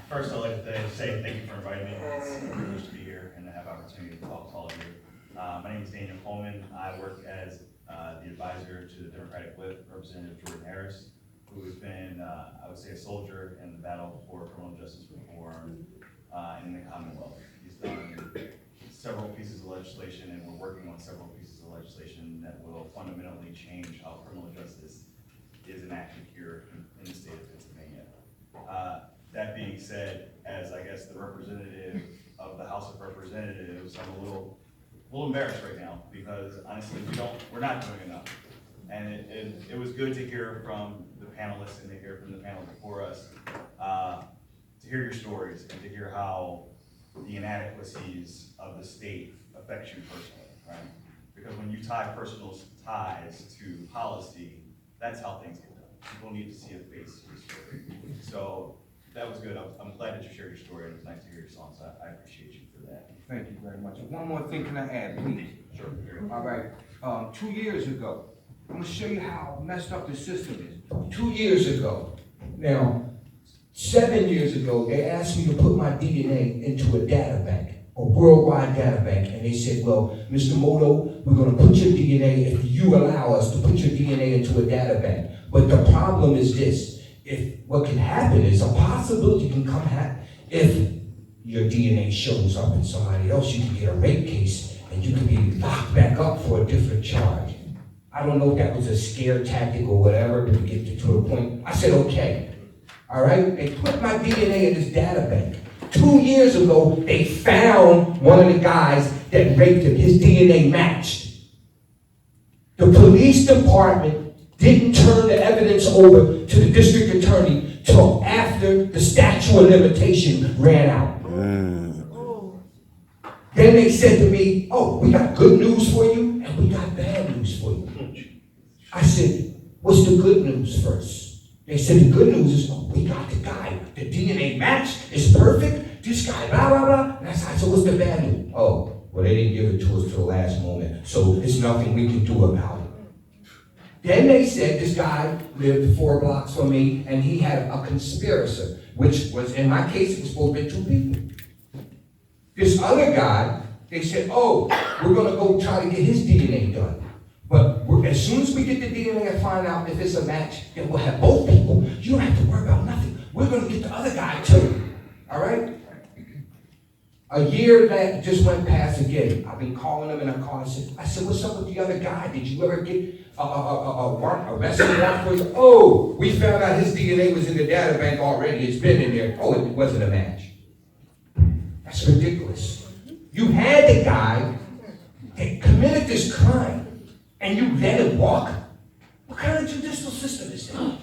First, I'd like to say thank you for inviting me. It's a privilege to be here and to have opportunity to talk to all of you. My name is Daniel Coleman. I work as the advisor to the Democratic Whip, Representative Jordan Harris, who has been, I would say, a soldier in the battle for criminal justice reform in the Commonwealth. He's done several pieces of legislation, and we're working on several pieces of legislation that will fundamentally change how criminal justice is enacted here in the state of Pennsylvania. That being said, as I guess the representative of the House of Representatives, I'm a little embarrassed right now because honestly, we're not doing enough. And it was good to hear from the panelists and to hear from the panel before us, to hear your stories and to hear how the inadequacies of the state affect you personally, right? Because when you tie personal ties to policy, that's how things get done. People need to see a face to your story. So that was good. I'm glad that you shared your story, and it's nice to hear your song, so I appreciate you for that. Thank you very much. One more thing can I add, please? Sure. All right. 2 years ago, I'm gonna show you how messed up the system is. 2 years ago, now, 7 years ago, they asked me to put my DNA into a data bank, a worldwide data bank, and they said, well, Mr. Moto, we're gonna put your DNA, if you allow us to put your DNA into a data bank. But the problem is this, what can happen is a possibility can come if your DNA shows up in somebody else, you can get a rape case and you can be locked back up for a different charge. I don't know if that was a scare tactic or whatever to get to a point. I said, okay. All right? They put my DNA in this data bank. 2 years ago, they found one of the guys that raped him. His DNA matched. The police department didn't turn the evidence over to the district attorney till after the statute of limitation ran out. Then they said to me, oh, we got good news for you and we got bad news for you. I said, what's the good news first? They said the good news is, oh, we got the guy. The DNA match is perfect. This guy, blah, blah, blah. And I said, what's the bad news? Oh, well, they didn't give it to us till the last moment. So there's nothing we can do about it. Then they said this guy lived 4 blocks from me and he had a conspirator, which was, in my case, it was supposed to be 2 people. This other guy, they said, oh, we're gonna go try to get his DNA done. But as soon as we get the DNA and find out if it's a match, then we'll have both people. You don't have to worry about nothing. We're gonna get the other guy too, all right? A year that just went past again. I've been calling him and I called and I said, what's up with the other guy? Did you ever get a arrested warrant for him? Oh, we found out his DNA was in the data bank already. It's been in there. Oh, it wasn't a match. That's ridiculous. You had the guy that committed this crime and you let him walk? What kind of judicial system is that?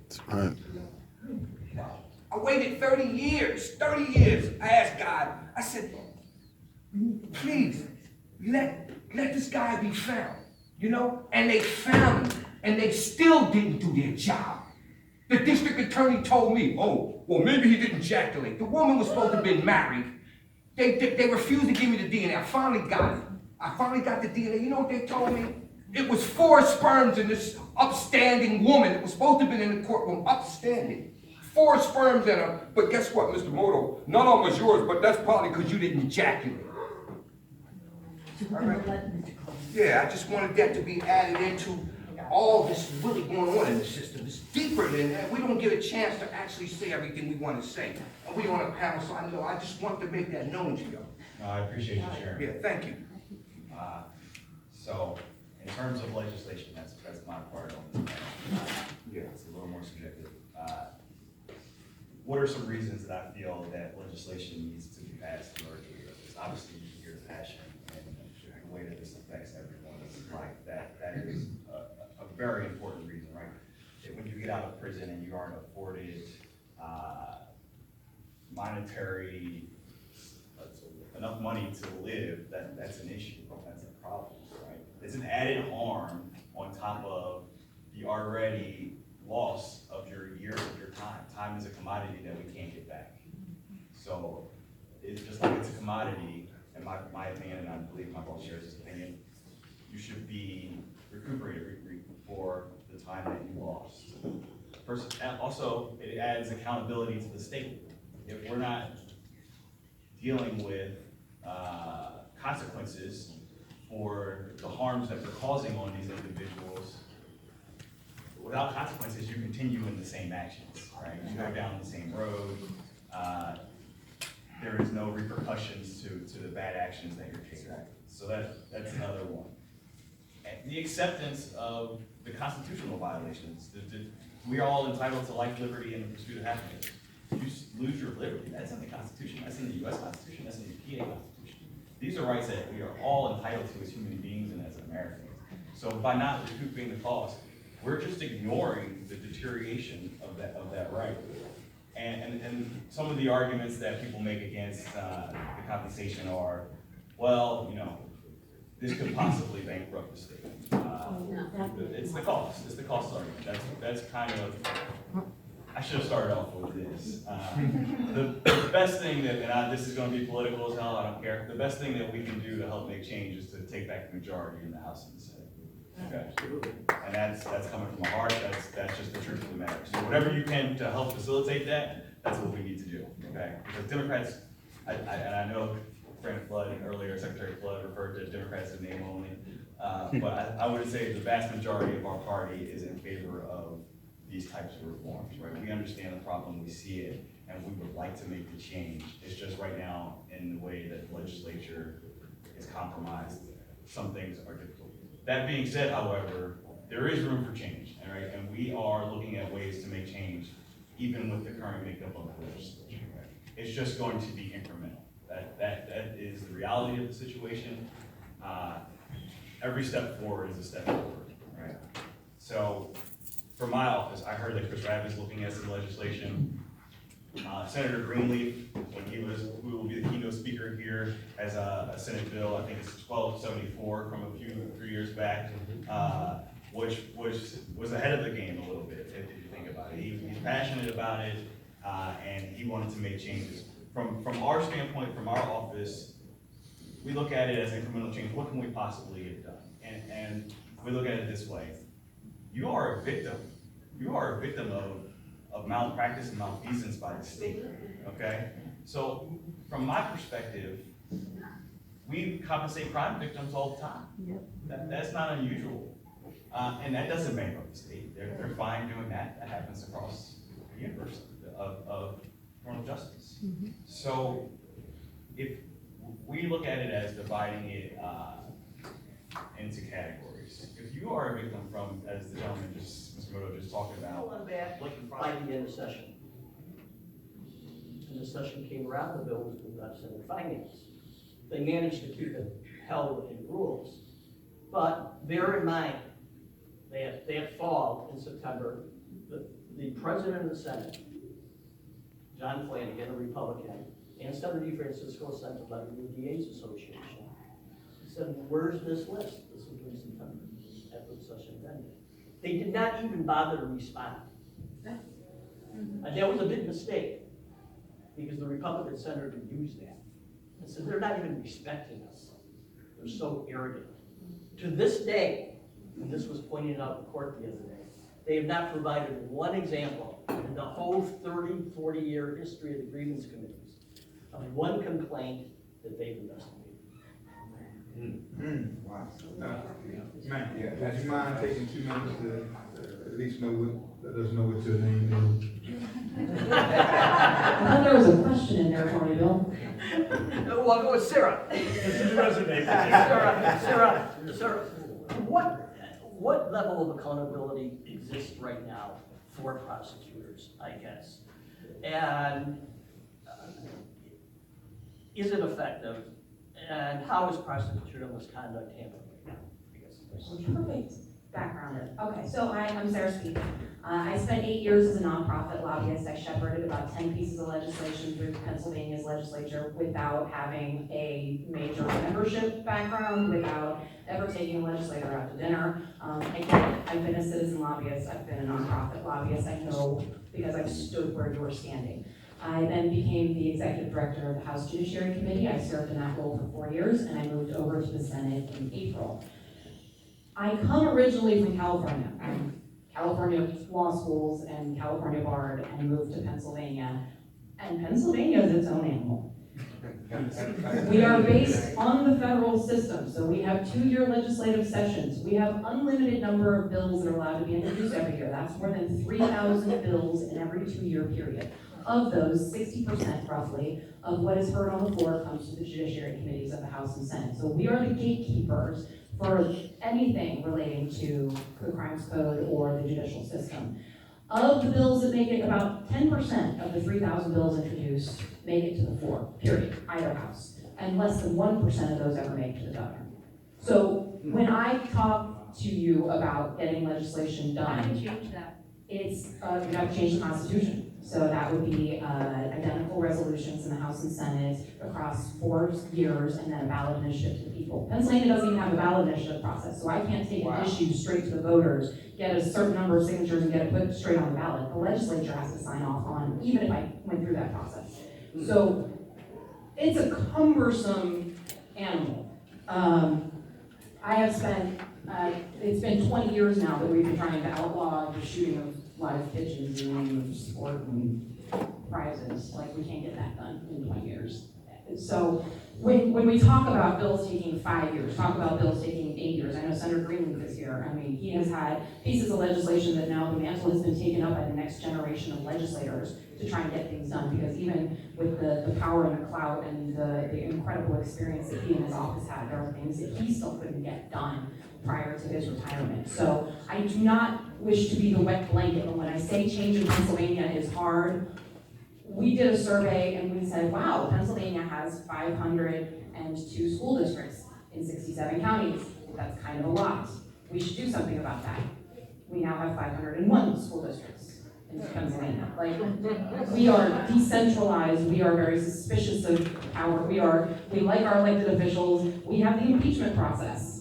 That's right. I waited 30 years. I asked God, I said, please, let this guy be found, you know? And they found him, and they still didn't do their job. The district attorney told me, oh, well, maybe he didn't ejaculate. The woman was supposed to have been married. They refused to give me the DNA. I finally got it. I finally got the DNA. You know what they told me? It was 4 sperms in this upstanding woman that was supposed to have been in the courtroom, upstanding. 4 sperms in her, but guess what, Mr. Moto? None of them was yours, but that's probably because you didn't ejaculate. All right. Yeah, I just wanted that to be added into all this really going on in the system. It's deeper than that. We don't get a chance to actually say everything we want to say. And we on a panel, so I know, I just want to make that known to you. No, I appreciate you sharing. Yeah, thank you. So, in terms of legislation, that's my part on this. Yeah, it's a little more subjective. What are some reasons that I feel that legislation needs to be passed in order to do this? Obviously, you hear the passion and the way that this affects everyone's life. That is a very important reason, right? That when you get out of prison and you aren't afforded monetary enough money to live, that's an issue. That's a problem, right? It's an added harm on top of the already loss of your years of your time. Time is a commodity that we can't get back. So it's just like it's a commodity, in my opinion, and I believe my boss shares this opinion, you should be recuperated for the time that you lost. First, also, it adds accountability to the state. If we're not dealing with consequences for the harms that we're causing on these individuals, without consequences, you continue in the same actions, right? You go down the same road. There is no repercussions to the bad actions that you're taking. So that's another one. the acceptance of the constitutional violations. We are all entitled to life, liberty, and the pursuit of happiness. If you lose your liberty, that's in the Constitution, that's in the US Constitution, that's in the PA Constitution. These are rights that we are all entitled to as human beings and as Americans. So by not recouping the cost, we're just ignoring the deterioration of that right. And some of the arguments that people make against the compensation are, well, you know, this could possibly bankrupt the state. It's the cost. It's the cost argument. That's kind of. I should have started off with this. The best thing that, and this is going to be political as hell. I don't care. The best thing that we can do to help make change is to take back the majority in the House and the Senate. Okay. And that's coming from the heart. That's just the truth of the matter. So whatever you can to help facilitate that, that's what we need to do. Okay. Because Democrats, and I know Frank Flood and earlier Secretary Flood referred to Democrats as name only. But I would say the vast majority of our party is in favor of these types of reforms, right? We understand the problem, we see it, and we would like to make the change. It's just right now, in the way that the legislature is compromised, some things are difficult. That being said, however, there is room for change, all right? And we are looking at ways to make change, even with the current makeup of the legislature, right? It's just going to be incremental. That is the reality of the situation. Every step forward is a step forward, right? So, for my office, I heard that Chris Rabb is looking at some legislation. Senator Greenleaf, who will be the keynote speaker here, has a Senate bill, I think it's 1274 from a few years back, which was ahead of the game a little bit, if you think about it. He's passionate about it, and he wanted to make changes. From our standpoint, from our office, we look at it as incremental change. What can we possibly get done? And we look at it this way. You are a victim. You are a victim of malpractice and malfeasance by the state, okay? So from my perspective, we compensate crime victims all the time. That's not unusual. And that doesn't bankrupt the state. They're fine doing that. That happens across the universe of criminal justice. So if we look at it as dividing it into categories. If you are a victim from, as the gentleman Mr. Moto just talked about, Friday in the session. And the session came around, the bill was moved out of Senate Finance. They managed to keep it held within rules. But bear in mind, that fall in September, the president of the Senate, John Flanagan, a Republican, and Senator DeFrancisco sent a letter to the DA's Association. He said, where's this list? This was in September, after the session ended. They did not even bother to respond. And that was a big mistake, because the Republican senator used that. And said, they're not even respecting us. They're so arrogant. To this day, and this was pointed out in court the other day, they have not provided one example in the whole 30, 40-year history of the grievance committees of one complaint that they've investigated. Wow. Man, would you mind taking 2 minutes to at least let us know what your name is? I thought there was a question in there for me, Bill. Well, I'll go with Sarah. This is resume. Sarah, what level of accountability exists right now for prosecutors, I guess? And is it effective? And how is prosecutorial misconduct handled right now? I guess Perfect background. Okay, so I'm Sarah Speed. I spent 8 years as a nonprofit lobbyist. I shepherded about 10 pieces of legislation through Pennsylvania's legislature without having a major membership background, without ever taking a legislator out to dinner. Again, I've been a citizen lobbyist. I've been a nonprofit lobbyist. I know because I've stood where you're standing. I then became the executive director of the House Judiciary Committee. I served in that role for 4 years, and I moved over to the Senate in April. I come originally from California. California law schools and California barred, and moved to Pennsylvania. And Pennsylvania is its own animal. We are based on the federal system, so we have 2-year legislative sessions. We have unlimited number of bills that are allowed to be introduced every year. That's more than 3,000 bills in every 2-year period. Of those, 60% roughly of what is heard on the floor comes to the Judiciary Committees of the House and Senate. So we are the gatekeepers for anything relating to the crimes code or the judicial system. Of the bills that make it, about 10% of the 3,000 bills introduced make it to the floor, period, either house. And less than 1% of those ever make it to the governor. So when I talk to you about getting legislation done, change that. it's, we have to change the Constitution. So that would be identical resolutions in the House and Senate across 4 years and then a ballot initiative to the people. Pennsylvania doesn't even have a ballot initiative process, so I can't take an issue straight to the voters, get a certain number of signatures and get it put straight on the ballot. The legislature has to sign off on, even if I went through that process. So it's a cumbersome animal. I have spent, it's been 20 years now that we've been trying to outlaw the shooting of live pigeons in the name of sport and prizes. Like, we can't get that done in 20 years. So when we talk about bills taking 5 years, talk about bills taking 8 years, I know Senator Greenleaf is here. I mean, he has had pieces of legislation that now the mantle has been taken up by the next generation of legislators to try and get things done, because even with the power and the clout and the incredible experience that he and his office had, there are things that he still couldn't get done prior to his retirement. So I do not wish to be the wet blanket, but when I say change in Pennsylvania is hard, we did a survey and we said, wow, Pennsylvania has 502 school districts in 67 counties. That's kind of a lot. We should do something about that. We now have 501 school districts in Pennsylvania. Like, we are decentralized, we are very suspicious of power, we like our elected officials, we have the impeachment process.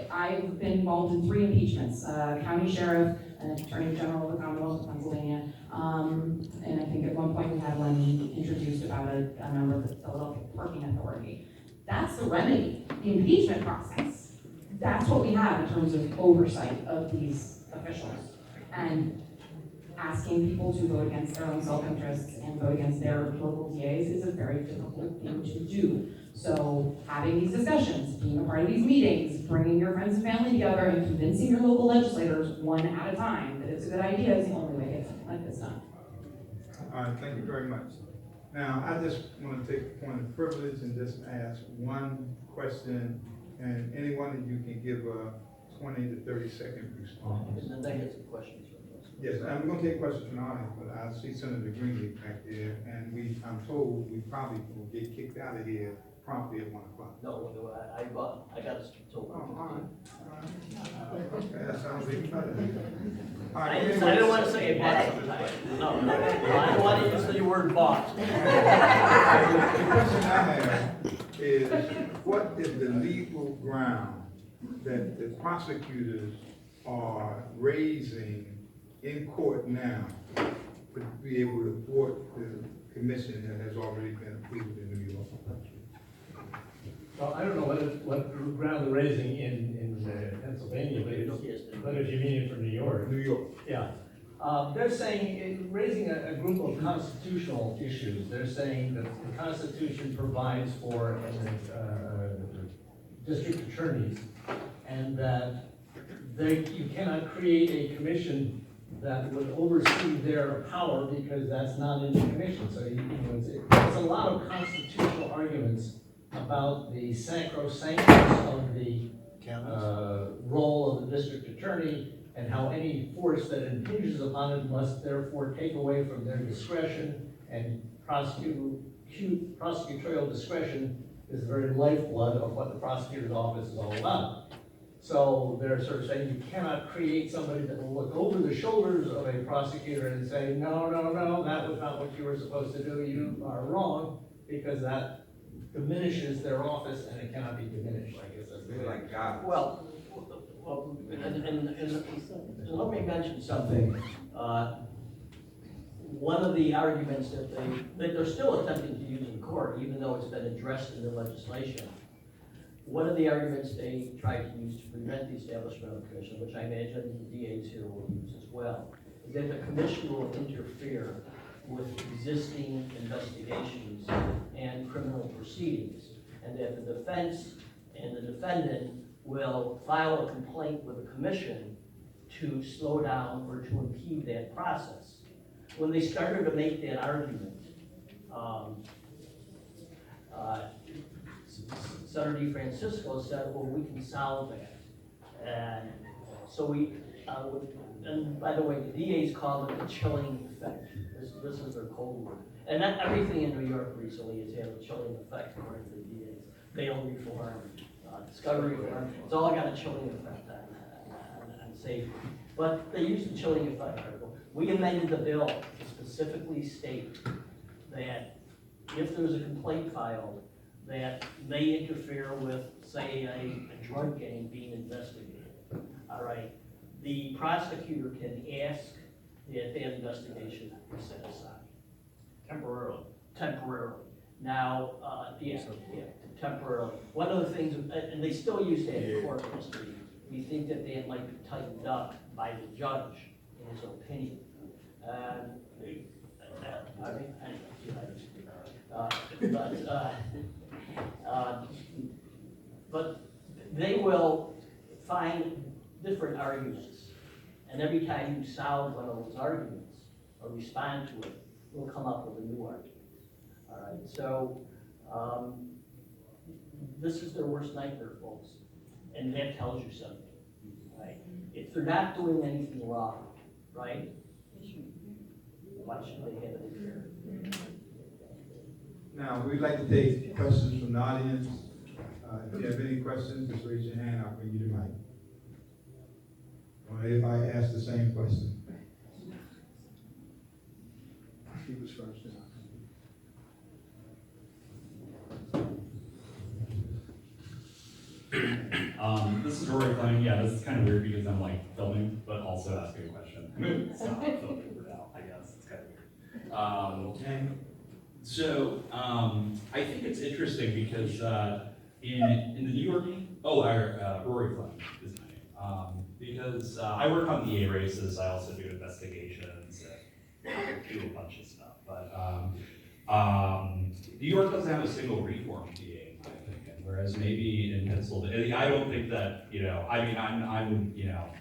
I've been involved in 3 impeachments, county sheriff, and attorney general of the Commonwealth of Pennsylvania, and I think at one point we had one introduced about a member of the Philadelphia Parking Authority. That's the remedy, the impeachment process. That's what we have in terms of oversight of these officials. And asking people to vote against their own self-interests and vote against their local DAs is a very difficult thing to do. So having these discussions, being a part of these meetings, bringing your friends and family together and convincing your local legislators one at a time that it's a good idea is the only way to get something like this done. All right, thank you very much. Now, I just want to take a point of privilege and just ask one question, and any one of you can give a 20 to 30 second response. And then get some questions. Yes, I'm going to take questions from the audience, but I see Senator Greenleaf back there, and I'm told we probably will get kicked out of here promptly at 1 o'clock. No, I got us told. All right. Okay, that sounds even better. All I right, didn't want to say it, but no, I don't want to use the word bought. The question I have is, what is the legal ground that the prosecutors are raising in court now to be able to thwart the commission that has already been approved in New York? Well, I don't know what ground they're raising in Pennsylvania, but if you mean it for New York. New York. Yeah. They're saying, raising a group of constitutional issues. They're saying that the Constitution provides for district attorneys, and that you cannot create a commission that would oversee their power, because that's not in the commission. So it's a lot of constitutional arguments about the sacrosanctness of the role of the district attorney, and how any force that impinges upon it must therefore take away from their discretion, and prosecutorial discretion is the very lifeblood of what the prosecutor's office is all about. So they're sort of saying you cannot create somebody that will look over the shoulders of a prosecutor and say, no, that was not what you were supposed to do, you are wrong, because that diminishes their office, and it cannot be diminished, I guess that's the Like God. Well, and let me mention something. One of the arguments that they're still attempting to use in court, even though it's been addressed in the legislation, one of the arguments they try to use to prevent the establishment of a commission, which I imagine the DAs here will use as well, is that the commission will interfere with existing investigations and criminal proceedings, and that the defense and the defendant will file a complaint with the commission to slow down or to impede that process. When they started to make that argument, Senator DeFrancisco said, well, we can solve that. And so and by the way, the DAs call it the chilling effect. This is their code word. And that, everything in New York recently has had a chilling effect according to the DAs. Bail reform, discovery reform, it's all got a chilling effect on safety. But they used the chilling effect article. We amended the bill to specifically state that if there's a complaint filed that may interfere with, say, a drug gang being investigated, all right, the prosecutor can ask that that investigation be set aside. Temporarily. Temporarily. Now, temporarily. One of the things, and they still use that in court history, we think that that might be tightened up by the judge in his opinion. But they will find different arguments, and every time you solve one of those arguments or respond to it, we'll come up with a new argument. All right, so this is their worst nightmare, folks, and that tells you something, right? If they're not doing anything wrong, right? Why should they have it here? Now, we'd like to take questions from the audience. If you have any questions, just raise your hand, I'll bring you the mic. Or if I ask the same question. He was first. This is Rory Fleming. Yeah, this is kind of weird because I'm like filming, but also asking a question. It's not filming for now, I guess. It's kind of weird. I think it's interesting because in the New York, Rory Fleming is my name. Because I work on DA races, I also do investigations and do a bunch of stuff. But New York doesn't have a single reform DA, in my opinion, whereas maybe in Pennsylvania, I don't think that, I'm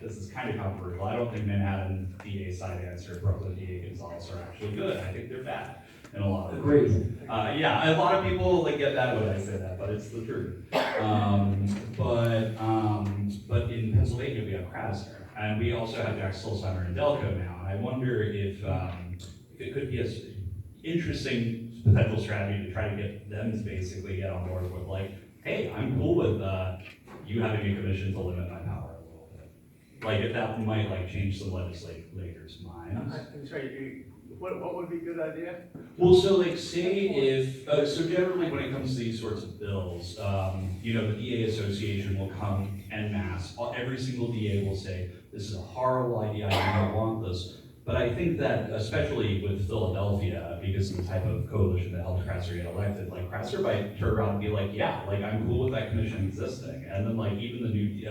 this is kind of controversial. I don't think Manhattan DA Sidance or Brooklyn DA Gonzalez are actually good. I think they're bad in a lot of ways. Yeah, a lot of people get that when I say that, but it's the truth. But in Pennsylvania we have Krasner, and we also have Jack Stolzheimer and Delco now. And I wonder if it could be an interesting potential strategy to try to get them to basically get on board with hey, I'm cool with you having a commission to limit my power a little bit. If that might change some legislators' minds. I'm sorry, what would be a good idea? Well, so say if, so generally when it comes to these sorts of bills, the DA Association will come en masse. Every single DA will say, this is a horrible idea, I don't want this. But I think that, especially with Philadelphia, because of the type of coalition that helped Krasner get elected, Krasner might turn around and be I'm cool with that commission existing. And then even the new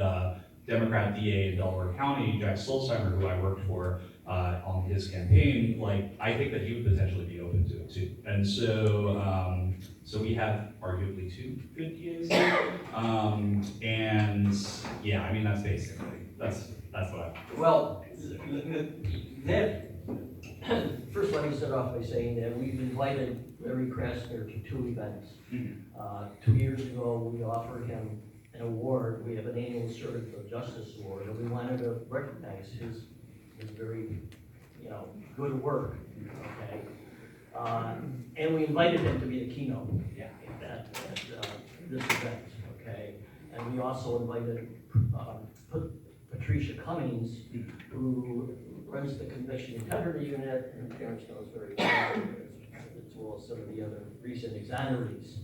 Democrat DA in Delaware County, Jack Stolzheimer, who I worked for on his campaign, I think that he would potentially be open to it too. And so we have arguably two good DAs. And yeah, that's basically, that's what I. Well, first let me start off by saying that we've invited Larry Krasner to two events. 2 years ago, we offered him an award. We have an annual Servant of Justice Award, and we wanted to recognize his very, good work. Okay, and we invited him to be the keynote at this event. Okay, and we also invited Patricia Cummings, who runs the Conviction Integrity Unit, and Terrence knows very well, as well as some of the other recent exonerees.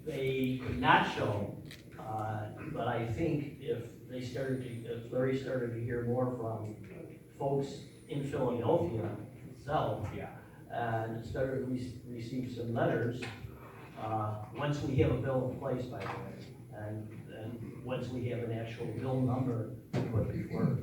They could not show, but I think if Larry started to hear more from folks in Philadelphia itself, and started to receive some letters, once we have a bill in place, by the way, and once we have an actual bill number to put before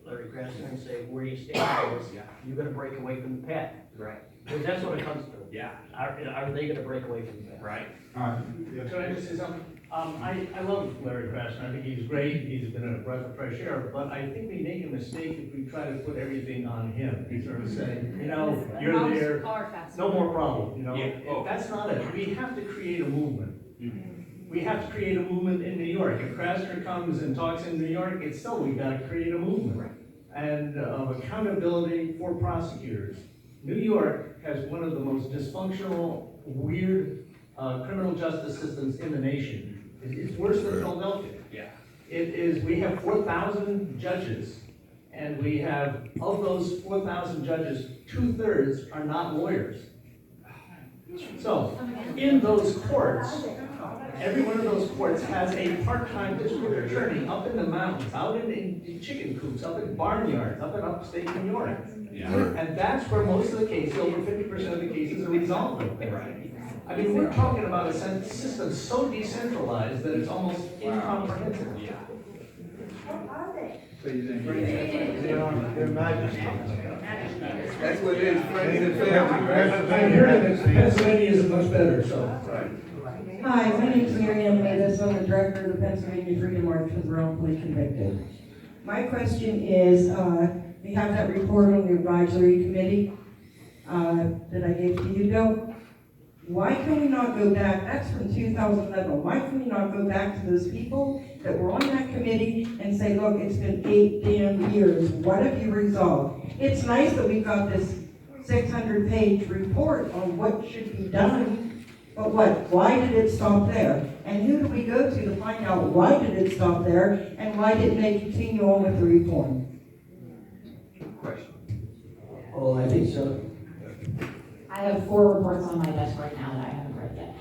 Larry Krasner and say, where you stand on this, you're gonna break away from the patent. Right. Because that's what it comes to. Yeah. Are they gonna break away from that? Right. Can I just say something? I love Larry Krasner, I think he's great, he's been a breath of fresh air, but I think we make a mistake if we try to put everything on him. We sort of say, you know, you're there, no more problem, you know? That's not it, we have to create a movement. We have to create a movement in New York. If Krasner comes and talks in New York, it's still, we've got to create a movement. And of accountability for prosecutors. New York has one of the most dysfunctional, weird criminal justice systems in the nation. It's worse than Philadelphia. Yeah. It is, we have 4,000 judges, and we have, of those 4,000 judges, 2/3 are not lawyers. So, in those courts, every one of those courts has a part-time district attorney up in the mountains, out in chicken coops, up in barnyards, up in upstate New York. Yeah. And that's where most of the cases, over 50% of the cases are resolved. Right. I mean, we're talking about a system so decentralized that it's almost incomprehensible. Yeah. So you think, Your Majesty. That's what it is, friends and family. I'm hearing that Pennsylvania is much better, so. Hi, my name is Miriam Mavis. I'm the director of the Pennsylvania Freedom March for the Wrongfully Convicted. My question is, we have that report on the advisory committee that I gave to you, Bill. Why can we not go back, that's from 2011, why can we not go back to those people that were on that committee and say, look, it's been 8 damn years, what have you resolved? It's nice that we got this 600-page report on what should be done, but what, why did it stop there? And who do we go to find out why did it stop there, and why didn't they continue on with the reform? Oh, I think so. I have 4 reports on my desk right now that I haven't read yet.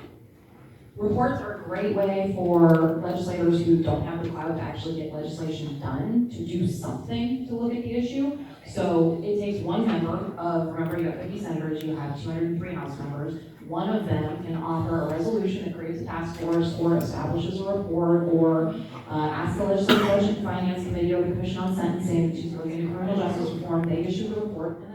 Reports are a great way for legislators who don't have the clout to actually get legislation done, to do something to look at the issue. So it takes one member of, remember you have 50 senators, you have 203 House members. One of them can offer a resolution that creates a task force or establishes a report or asks the Legislative Budget and Finance Committee or the Commission on Sentencing to look into criminal justice reform. They issue the report and